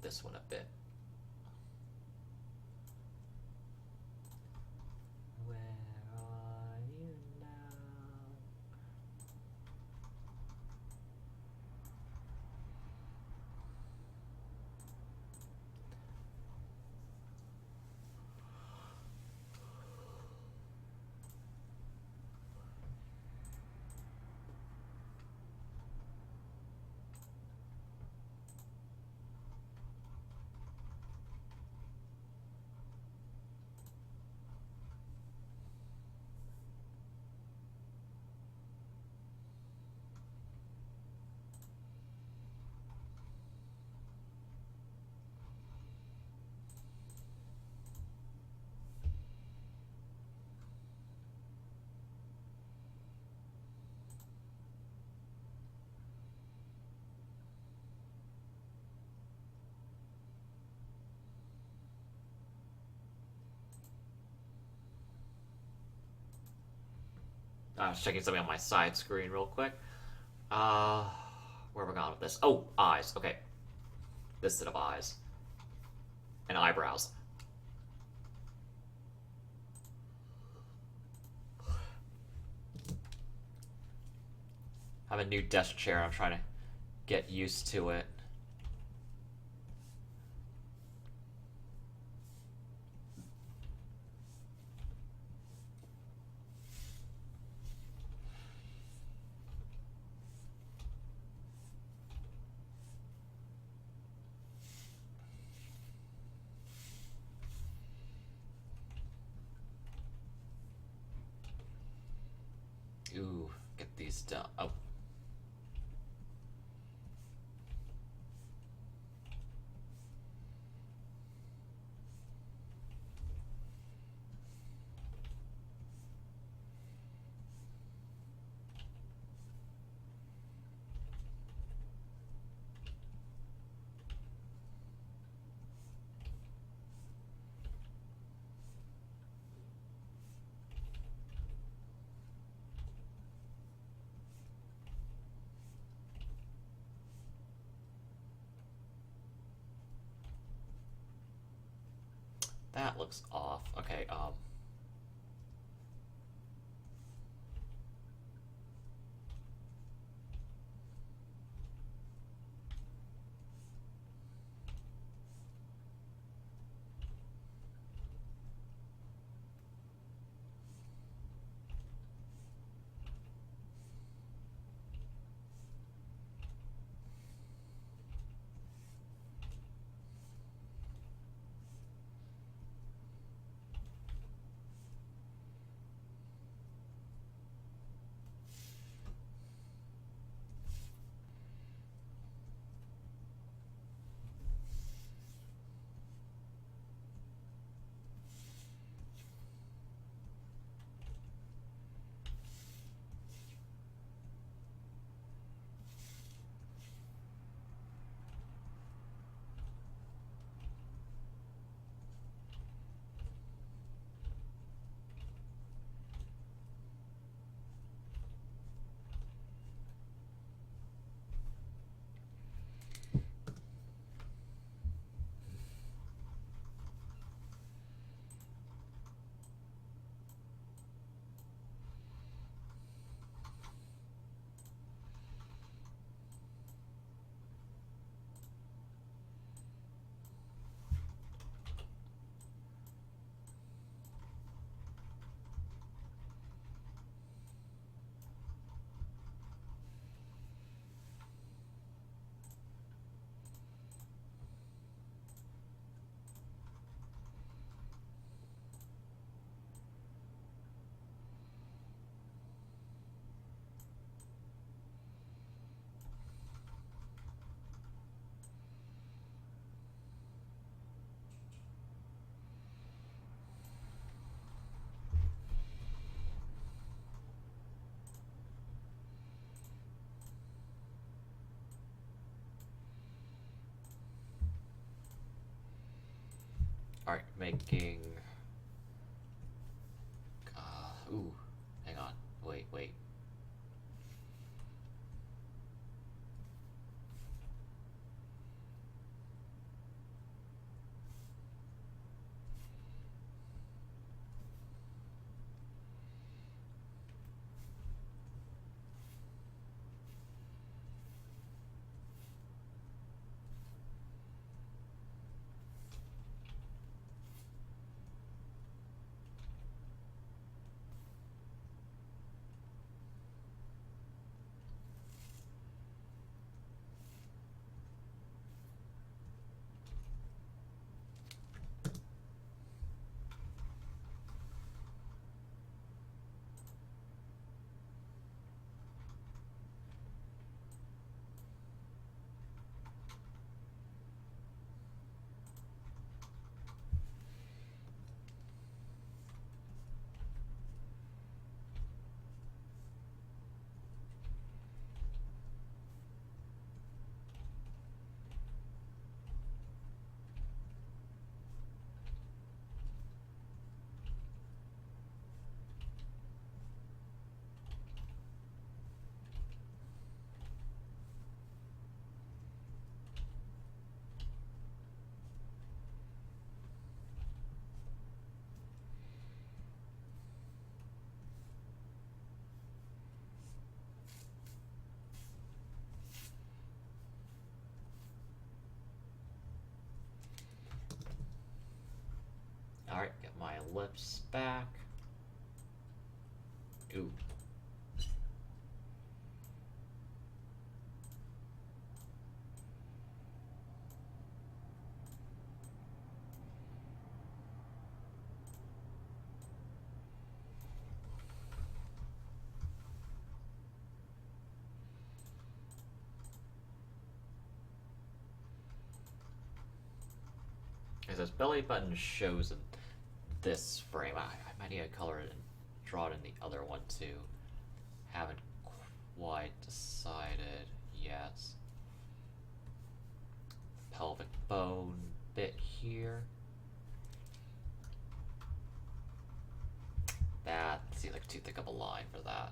this one a bit. Where are you now? I was checking something on my side screen real quick. Where have we gone with this? Oh, eyes. Okay. This set of eyes. And eyebrows. I have a new desk chair. I'm trying to get used to it. Ooh, get these done. Oh. That looks off. Okay, alright, making... ooh, hang on. Wait. Alright, get my ellipse back. Ooh. As this belly button shows in this frame, I might need to color it and draw it in the other one too. Haven't quite decided yet. Pelvic bone bit here. That seems like too thick of a line for that.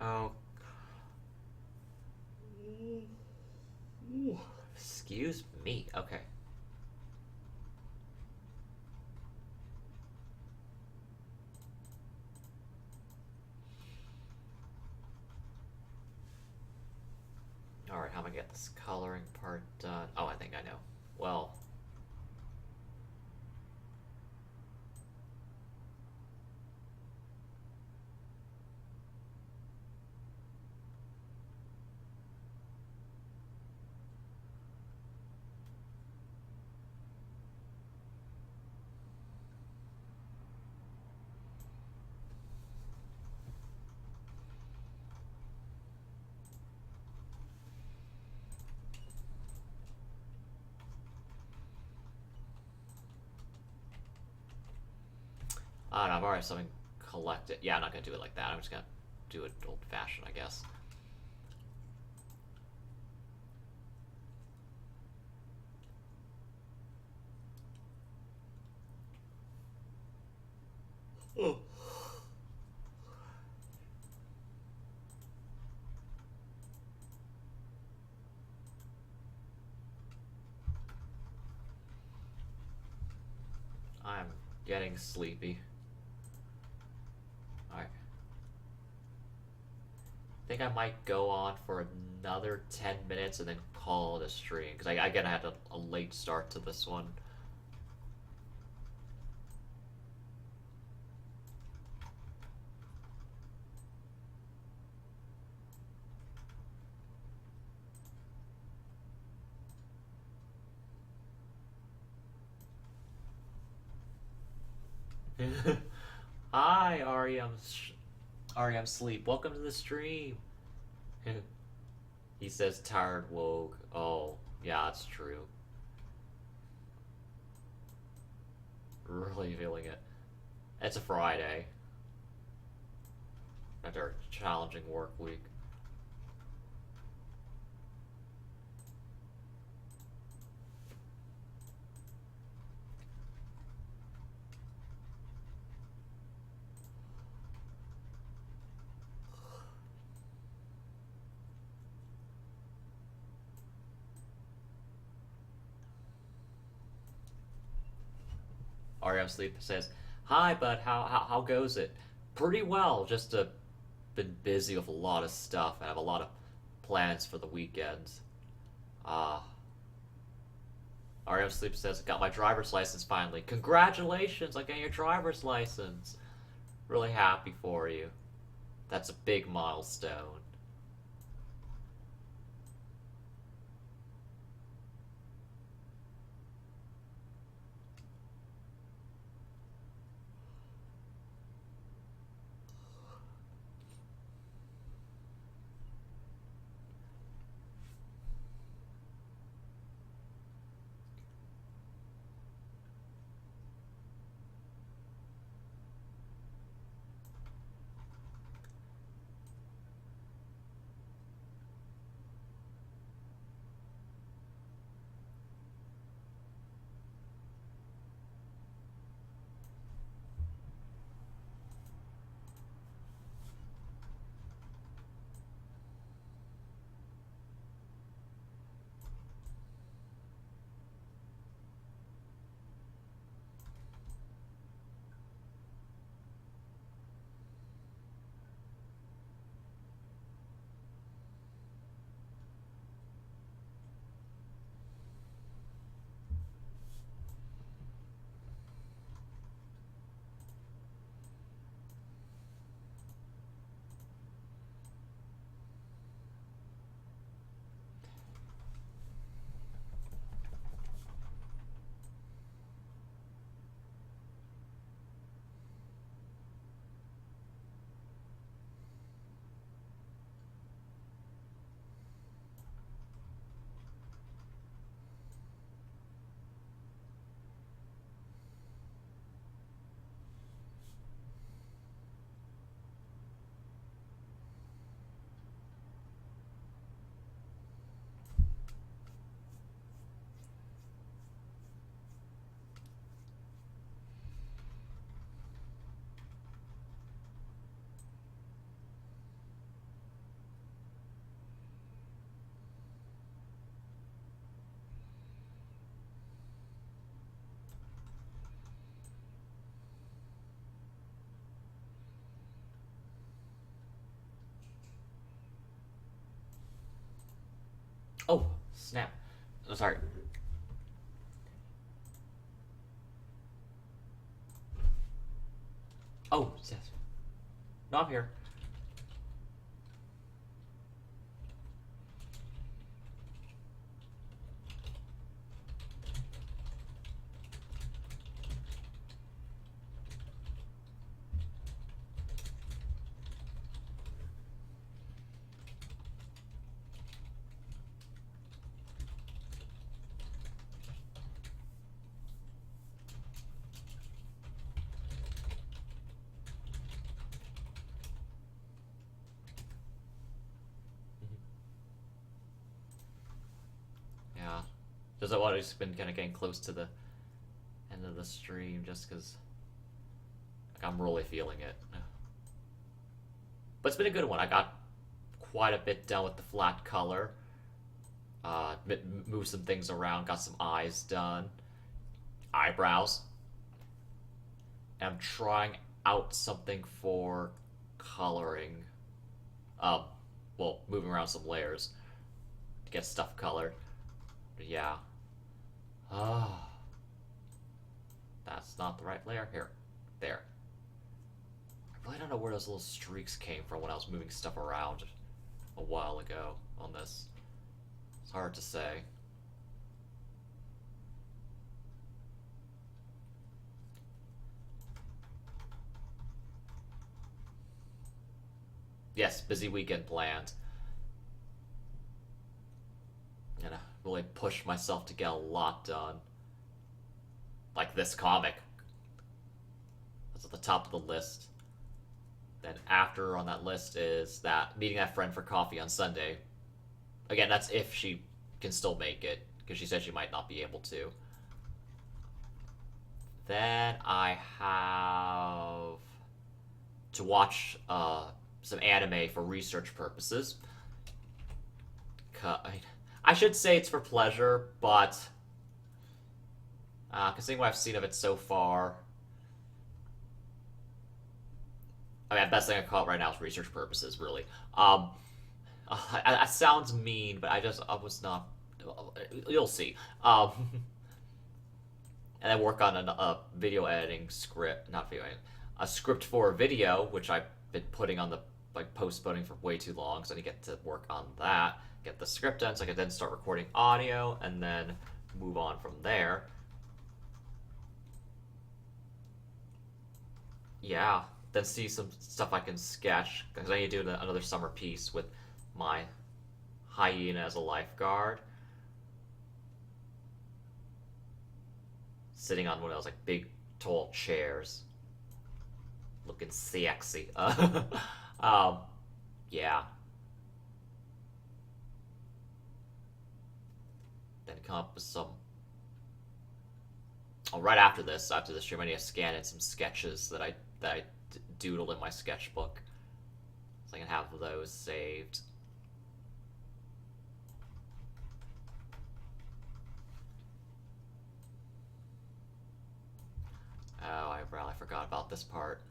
Oh. Excuse me. Okay. Alright, how am I gonna get this coloring part done? Oh, I think I know. Well. I don't know, I've already something collected. Yeah, I'm not gonna do it like that. I'm just gonna do it old-fashioned, I guess. Oh. I'm getting sleepy. Alright. I think I might go on for another 10 minutes and then call it a stream. Because again, I had a late start to this one. Hi, REM Sleep. Welcome to the stream. He says tired woke. Oh, yeah, that's true. Really feeling it. It's a Friday. After a challenging work week. REM Sleep says, "Hi, bud. How goes it? Pretty well. Just been busy with a lot of stuff. I have a lot of plans for the weekends. Ah." REM Sleep says, "Got my driver's license finally. Congratulations on getting your driver's license. Really happy for you. That's a big milestone." Oh, snap. Oh, sorry. Oh, yes. No, I'm here. Yeah. Just I want to been kind of getting close to the end of the stream just because like, I'm really feeling it. But it's been a good one. I got quite a bit done with the flat color. Moved some things around, got some eyes done, eyebrows. And I'm trying out something for coloring. Um, well, moving around some layers to get stuff colored. But yeah. Oh, that's not the right layer. Here. There. I really don't know where those little streaks came from when I was moving stuff around a while ago on this. It's hard to say. Yes, busy weekend planned. And I really pushed myself to get a lot done. Like this comic. That's at the top of the list. Then after on that list is that meeting that friend for coffee on Sunday. Again, that's if she can still make it, because she said she might not be able to. Then I have to watch some anime for research purposes. I should say it's for pleasure, but considering what I've seen of it so far, I mean, the best thing I call it right now is research purposes, really. It sounds mean, but I was not. You'll see. And I work on a video editing script, not video editing, a script for a video, which I've been putting on the like postponing for way too long, so I need to get to work on that, get the script done, so I can then start recording audio, and then move on from there. Yeah, then see some stuff I can sketch, because I need to do another summer piece with my hyena as a lifeguard. Sitting on one of those like big tall chairs. Looking sexy. Yeah. Then come up with some. Oh, right after the stream, I need to scan in some sketches that I doodled in my sketchbook, so I can have those saved. Oh, I forgot about this part.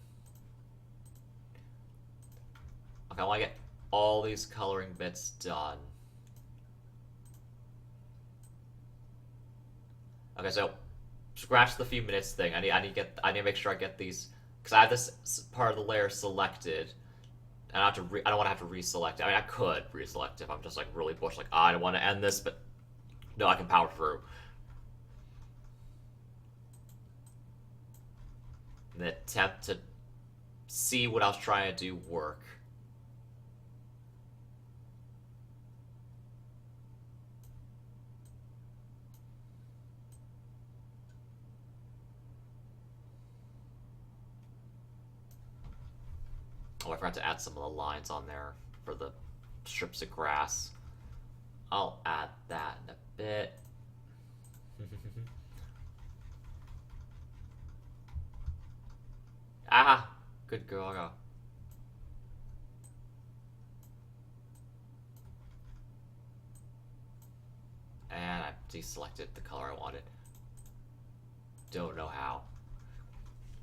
Okay, I want to get all these coloring bits done. Okay, so scratch the few minutes thing. I need to make sure I get these because I have this part of the layer selected, and I don't want to have to reselect it. I mean, I could reselect if I'm just like really pushed, like I don't want to end this, but no, I can power through. And attempt to see what I was trying to do work. Oh, I forgot to add some of the lines on there for the strips of grass. I'll add that in a bit. Ah, good girl. And I deselected the color I wanted. Don't know how.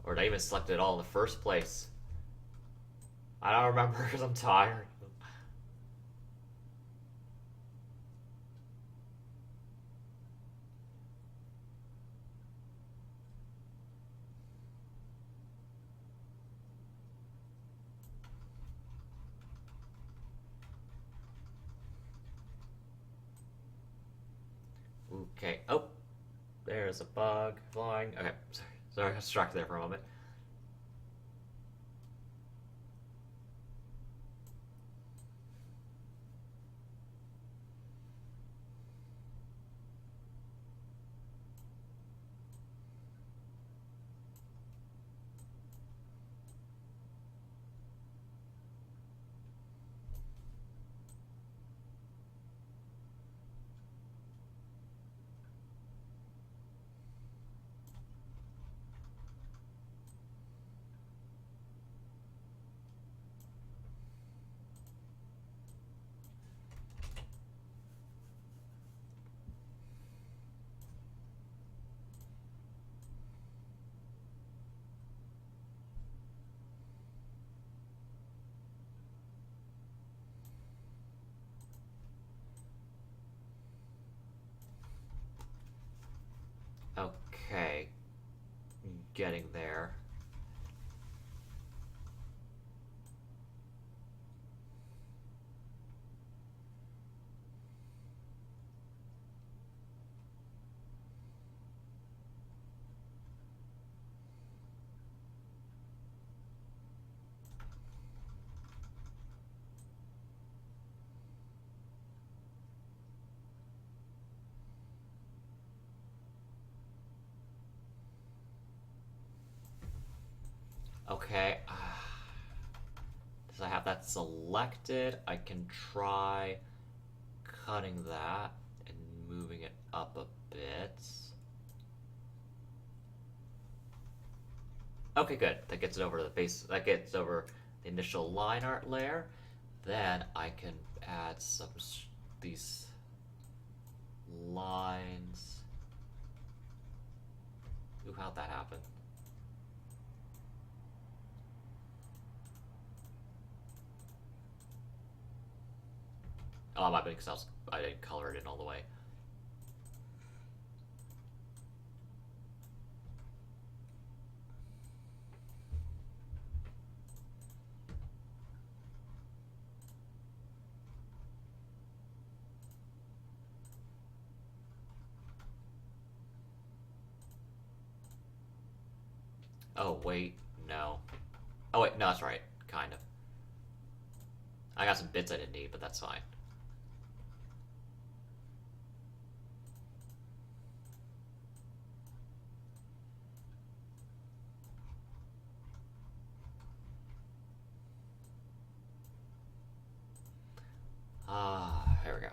Or did I even select it all in the first place? I don't remember because I'm tired. Okay. Oh, there's a bug flying. Okay, sorry, I got distracted there for a moment. Okay, getting there. Okay. Does I have that selected? I can try cutting that and moving it up a bit. Okay, good. That gets it over the base. That gets over the initial line art layer. Then I can add some these lines. Ooh, how'd that happen? Oh, my big because I didn't color it in all the way. Oh, wait, no. Oh, wait, no, that's right. Kind of. I got some bits I didn't need, but that's fine. Ah, here we go.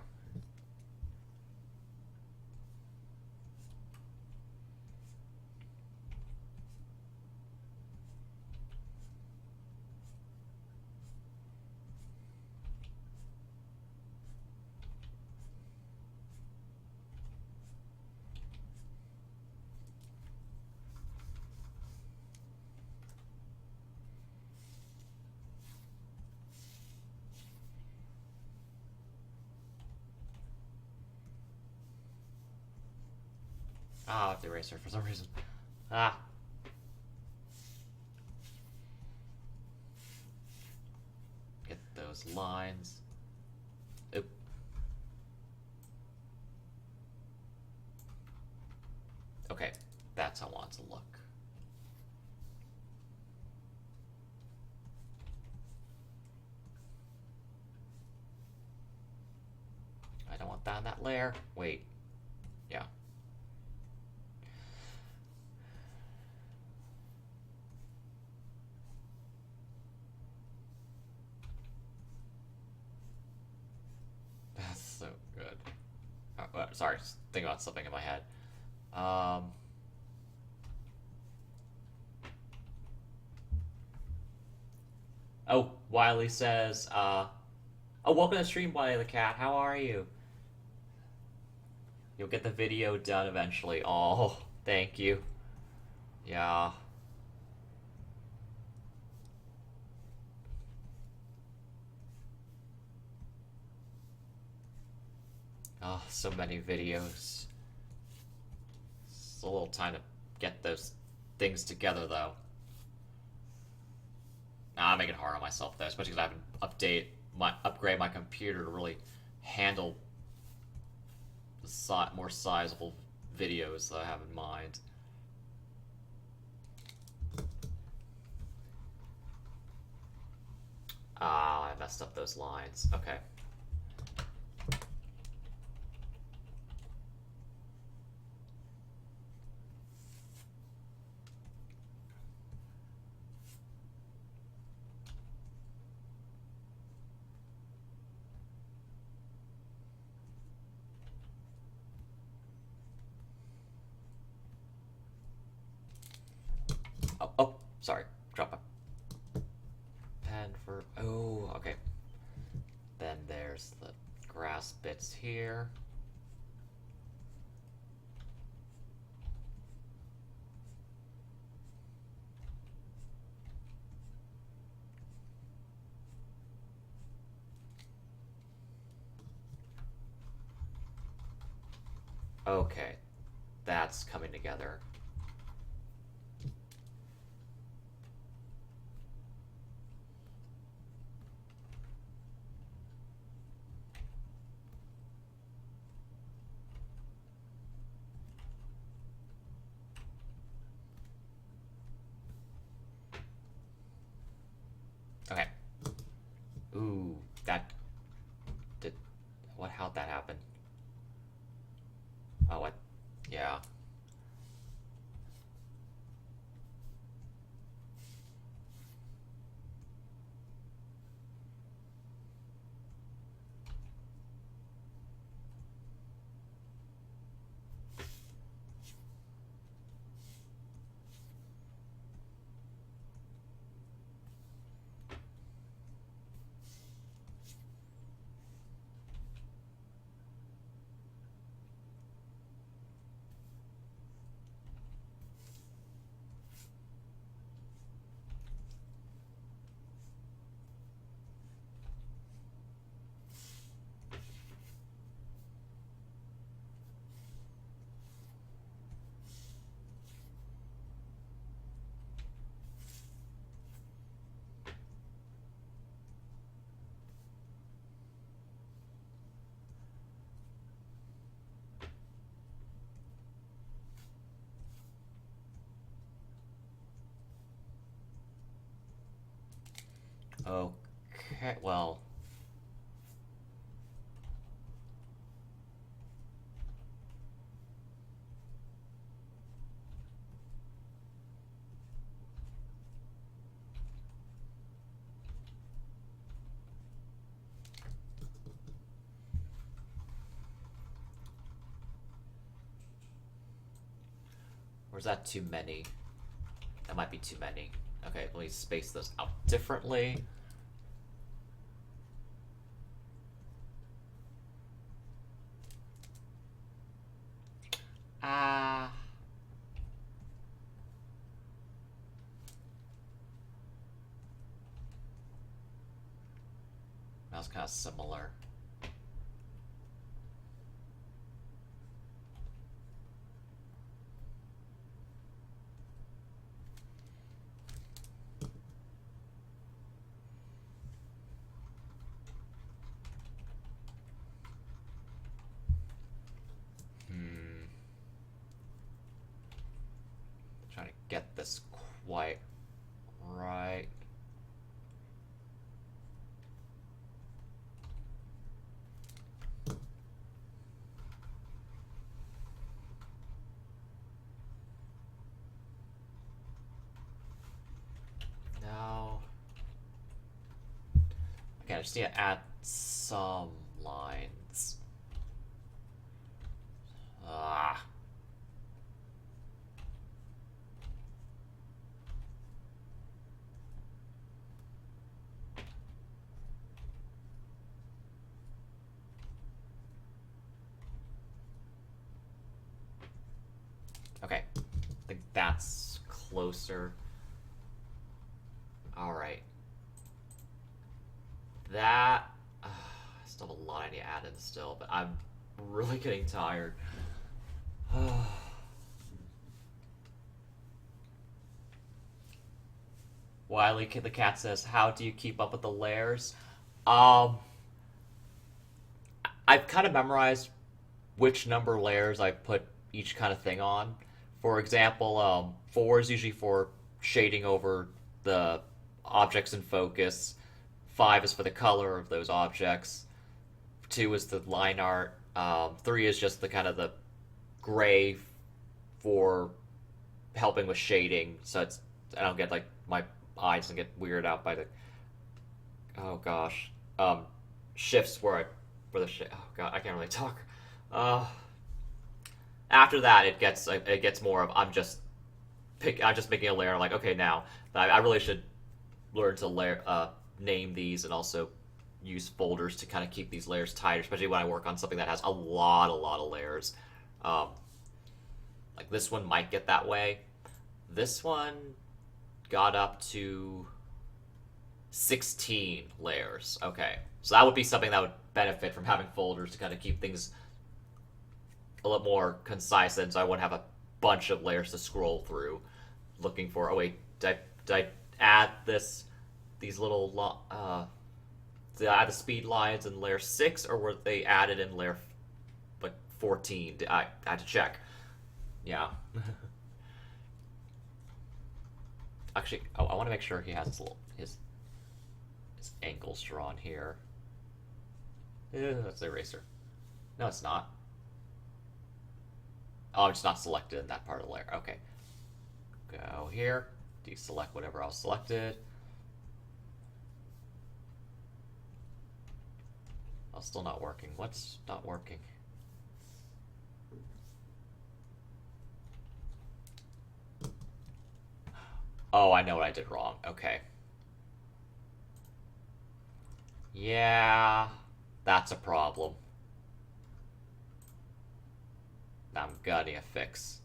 Ah, oh, the eraser for some reason. Ah. Get those lines. Oop. Okay, that's how I want it to look. I don't want that in that layer. Wait. Yeah. That's so good. Sorry, think about something in my head. Oh, Wiley says, oh, welcome to stream, Wiley the Cat. How are you? You'll get the video done eventually. Oh, thank you. Yeah. Oh, so many videos. It's a little time to get those things together, though. Nah, I'm making it hard on myself, though, especially because I haven't upgrade my computer to really handle more sizable videos that I have in mind. Ah, I messed up those lines. Okay. Oh, sorry. Drop a pen for... Oh, okay. Then there's the grass bits here. Okay, that's coming together. Okay. Ooh, that did what? How'd that happen? Oh, what? Yeah. Okay. Well. Or is that too many? That might be too many. Okay, let me space those out differently. Ah. That was kind of similar. Trying to get this quite right. Now, okay, I just need to add some lines. Ah. Okay, I think that's closer. All right. That I still have a lot I need to add in still, but I'm really getting tired. Wiley the cat says, "How do you keep up with the layers?" Um, I've kind of memorized which number layers I put each kind of thing on. For example, 4 is usually for shading over the objects in focus. 5 is for the color of those objects. 2 is the line art. 3 is just the kind of the gray for helping with shading, so it's I don't get like my eyes doesn't get weirded out by the oh gosh shifts where the oh god I can't really talk. Uh, After that it gets more of I'm just making a layer. I'm like okay now I really should learn to layer name these and also use folders to kind of keep these layers tighter, especially when I work on something that has a lot of layers. Um, like this one might get that way. This one got up to 16 layers. Okay. So that would be something that would benefit from having folders to kind of keep things a little more concise, and so I wouldn't have a bunch of layers to scroll through looking for. Oh wait, did I add these little did I add the speed lines in layer 6, or were they added in layer like 14? I had to check. Yeah. Actually, oh, I want to make sure he has his ankles drawn here. That's the eraser. No, it's not. Oh, it's not selected in that part of the layer. Okay. Go here. Deselect whatever else selected. Oh, still not working. What's not working? Oh, I know what I did wrong. Okay. Yeah, that's a problem. I'm gonna a fix.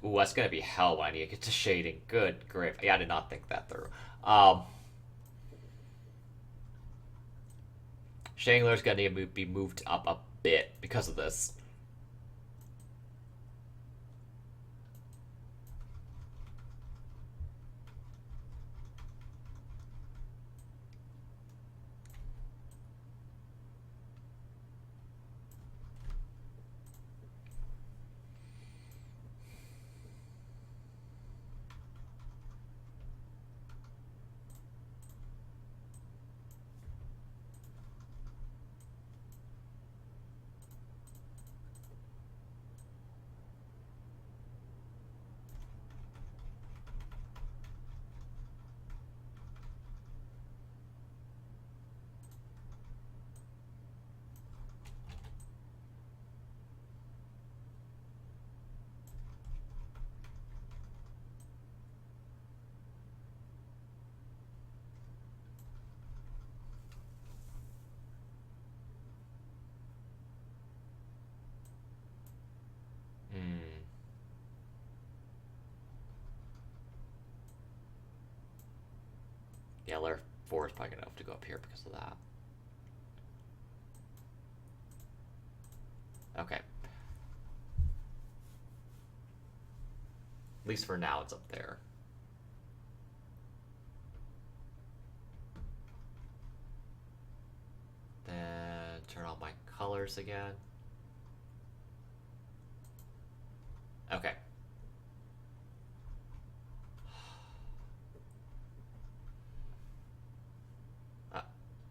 Ooh, that's gonna be hell when I need to get to shading. Good grief. Yeah, I did not think that through. Shading layer's gonna need to be moved up a bit because of this. Hmm. Yeah, layer 4 is probably gonna have to go up here because of that. Okay. At least for now, it's up there. Then turn on my colors again. Okay.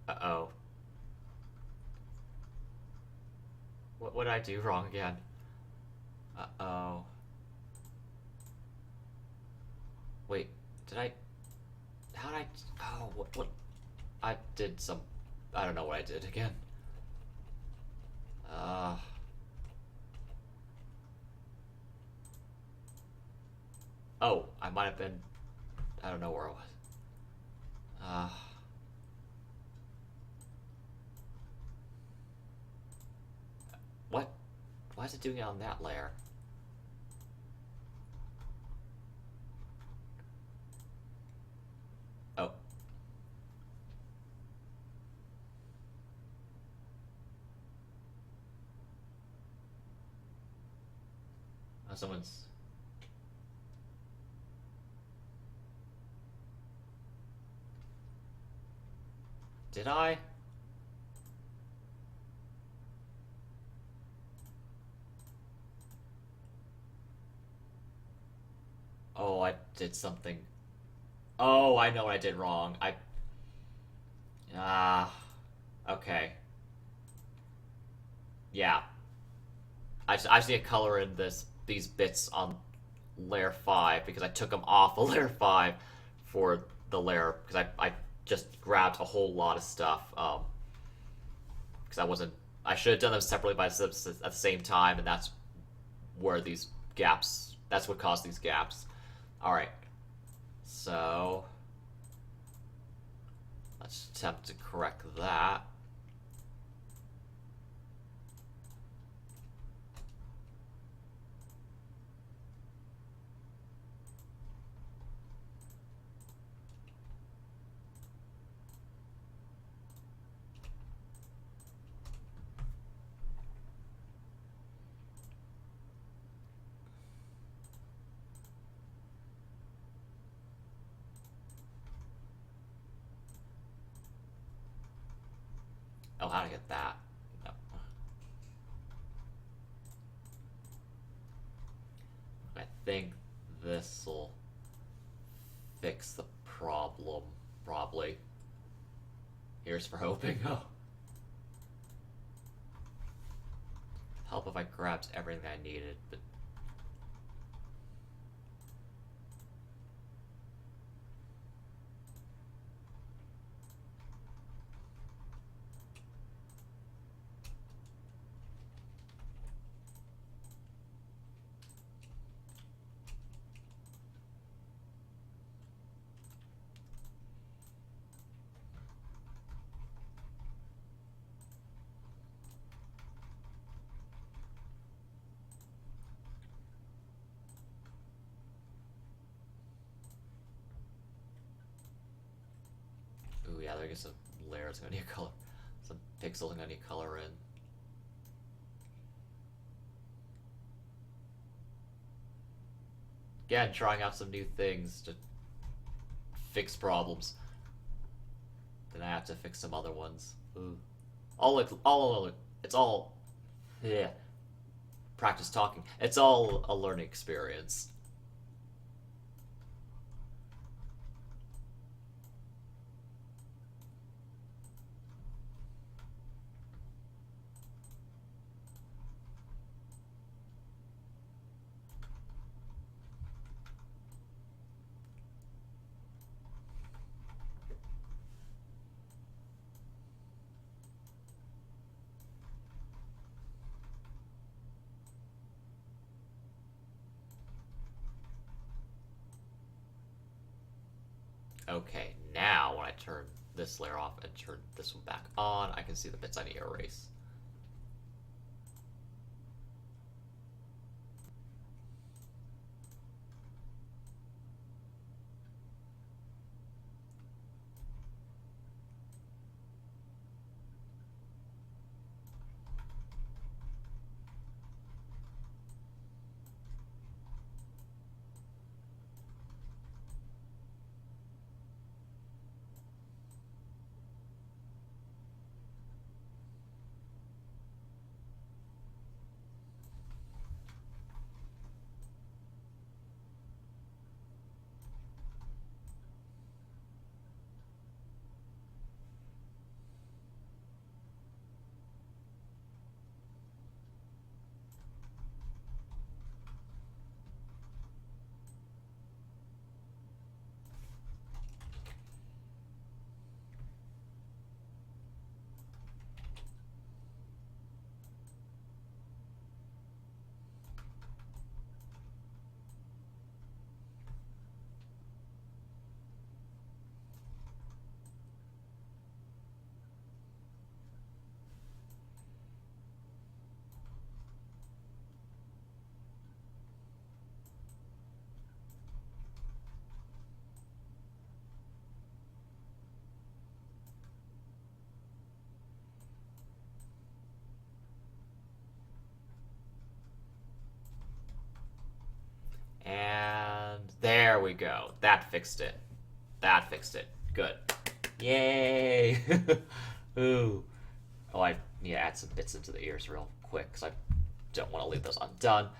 Uh-oh. What would I do wrong again? Uh-oh. Wait, did I... How did I... Oh, what... I did some... I don't know what I did again. Uh... Oh, I might have been... I don't know where I was. What? Why is it doing it on that layer? Someone's. Did I? Oh, I did something. Oh, I know what I did wrong. Ah. Okay. Yeah. I just need to color in these bits on layer 5 because I took them off of layer 5 for the layer because I just grabbed a whole lot of stuff because I wasn't I should have done them separately but at the same time, and that's where these gaps that's what caused these gaps. All right, so let's attempt to correct that. Oh, how to get that? No. I think this'll fix the problem, probably. Here's for hoping. Oh. Help if I grabbed everything I needed, but ooh, yeah, there's some layers I'm gonna need color, some pixels I'm gonna need color in. Again, trying out some new things to fix problems. Then I have to fix some other ones. Ooh. It's all, yeah. Practice talking. It's all a learning experience. Okay, now when I turn this layer off and turn this one back on, I can see the bits I need to erase. There we go. That fixed it. That fixed it. Good. Yay! Ooh. Oh, I need to add some bits into the ears real quick because I don't want to leave those undone.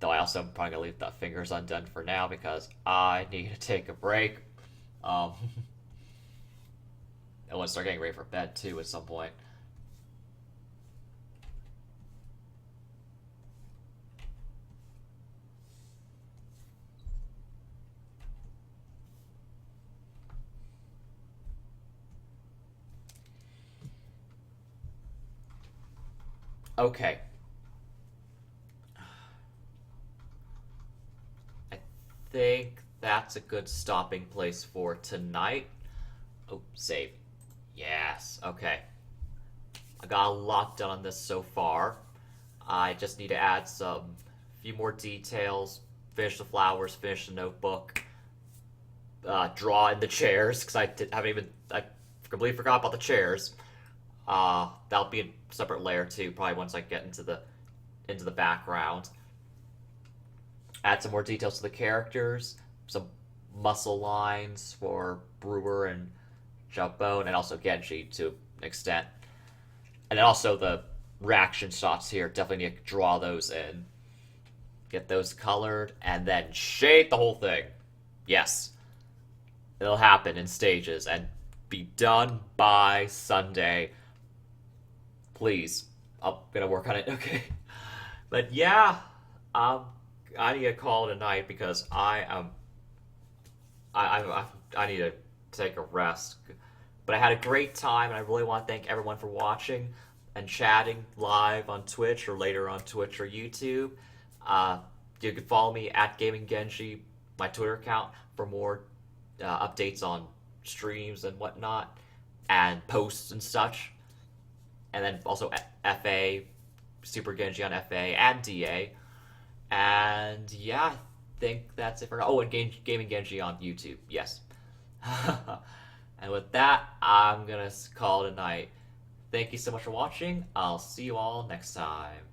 Though I also am probably going to leave the fingers undone for now because I need to take a break. I want to start getting ready for bed too at some point. Okay. I think that's a good stopping place for tonight. Oh, save. Yes. Okay. I got a lot done on this so far. I just need to add some few more details, finish the flowers, finish the notebook, draw in the chairs because I completely forgot about the chairs. That'll be a separate layer too, probably once I get into the background. Add some more details to the characters, some muscle lines for Brewer and Jabone, and also Genji to an extent. And then also the reaction shots here, definitely need to draw those in. Get those colored, and then shade the whole thing. Yes. It'll happen in stages, and be done by Sunday. Please. I'm gonna work on it, okay? But yeah, I need to call it a night because I need to take a rest. But I had a great time, and I really want to thank everyone for watching and chatting live on Twitch or later on Twitch or YouTube. You can follow me at Gaming Genji, my Twitter account, for more updates on streams and whatnot, and posts and such. And then also FA, Super Genji on FA, and DA. And yeah, I think that's it for now. Oh, and Gaming Genji on YouTube. Yes. And with that, I'm gonna call it a night. Thank you so much for watching. I'll see you all next time.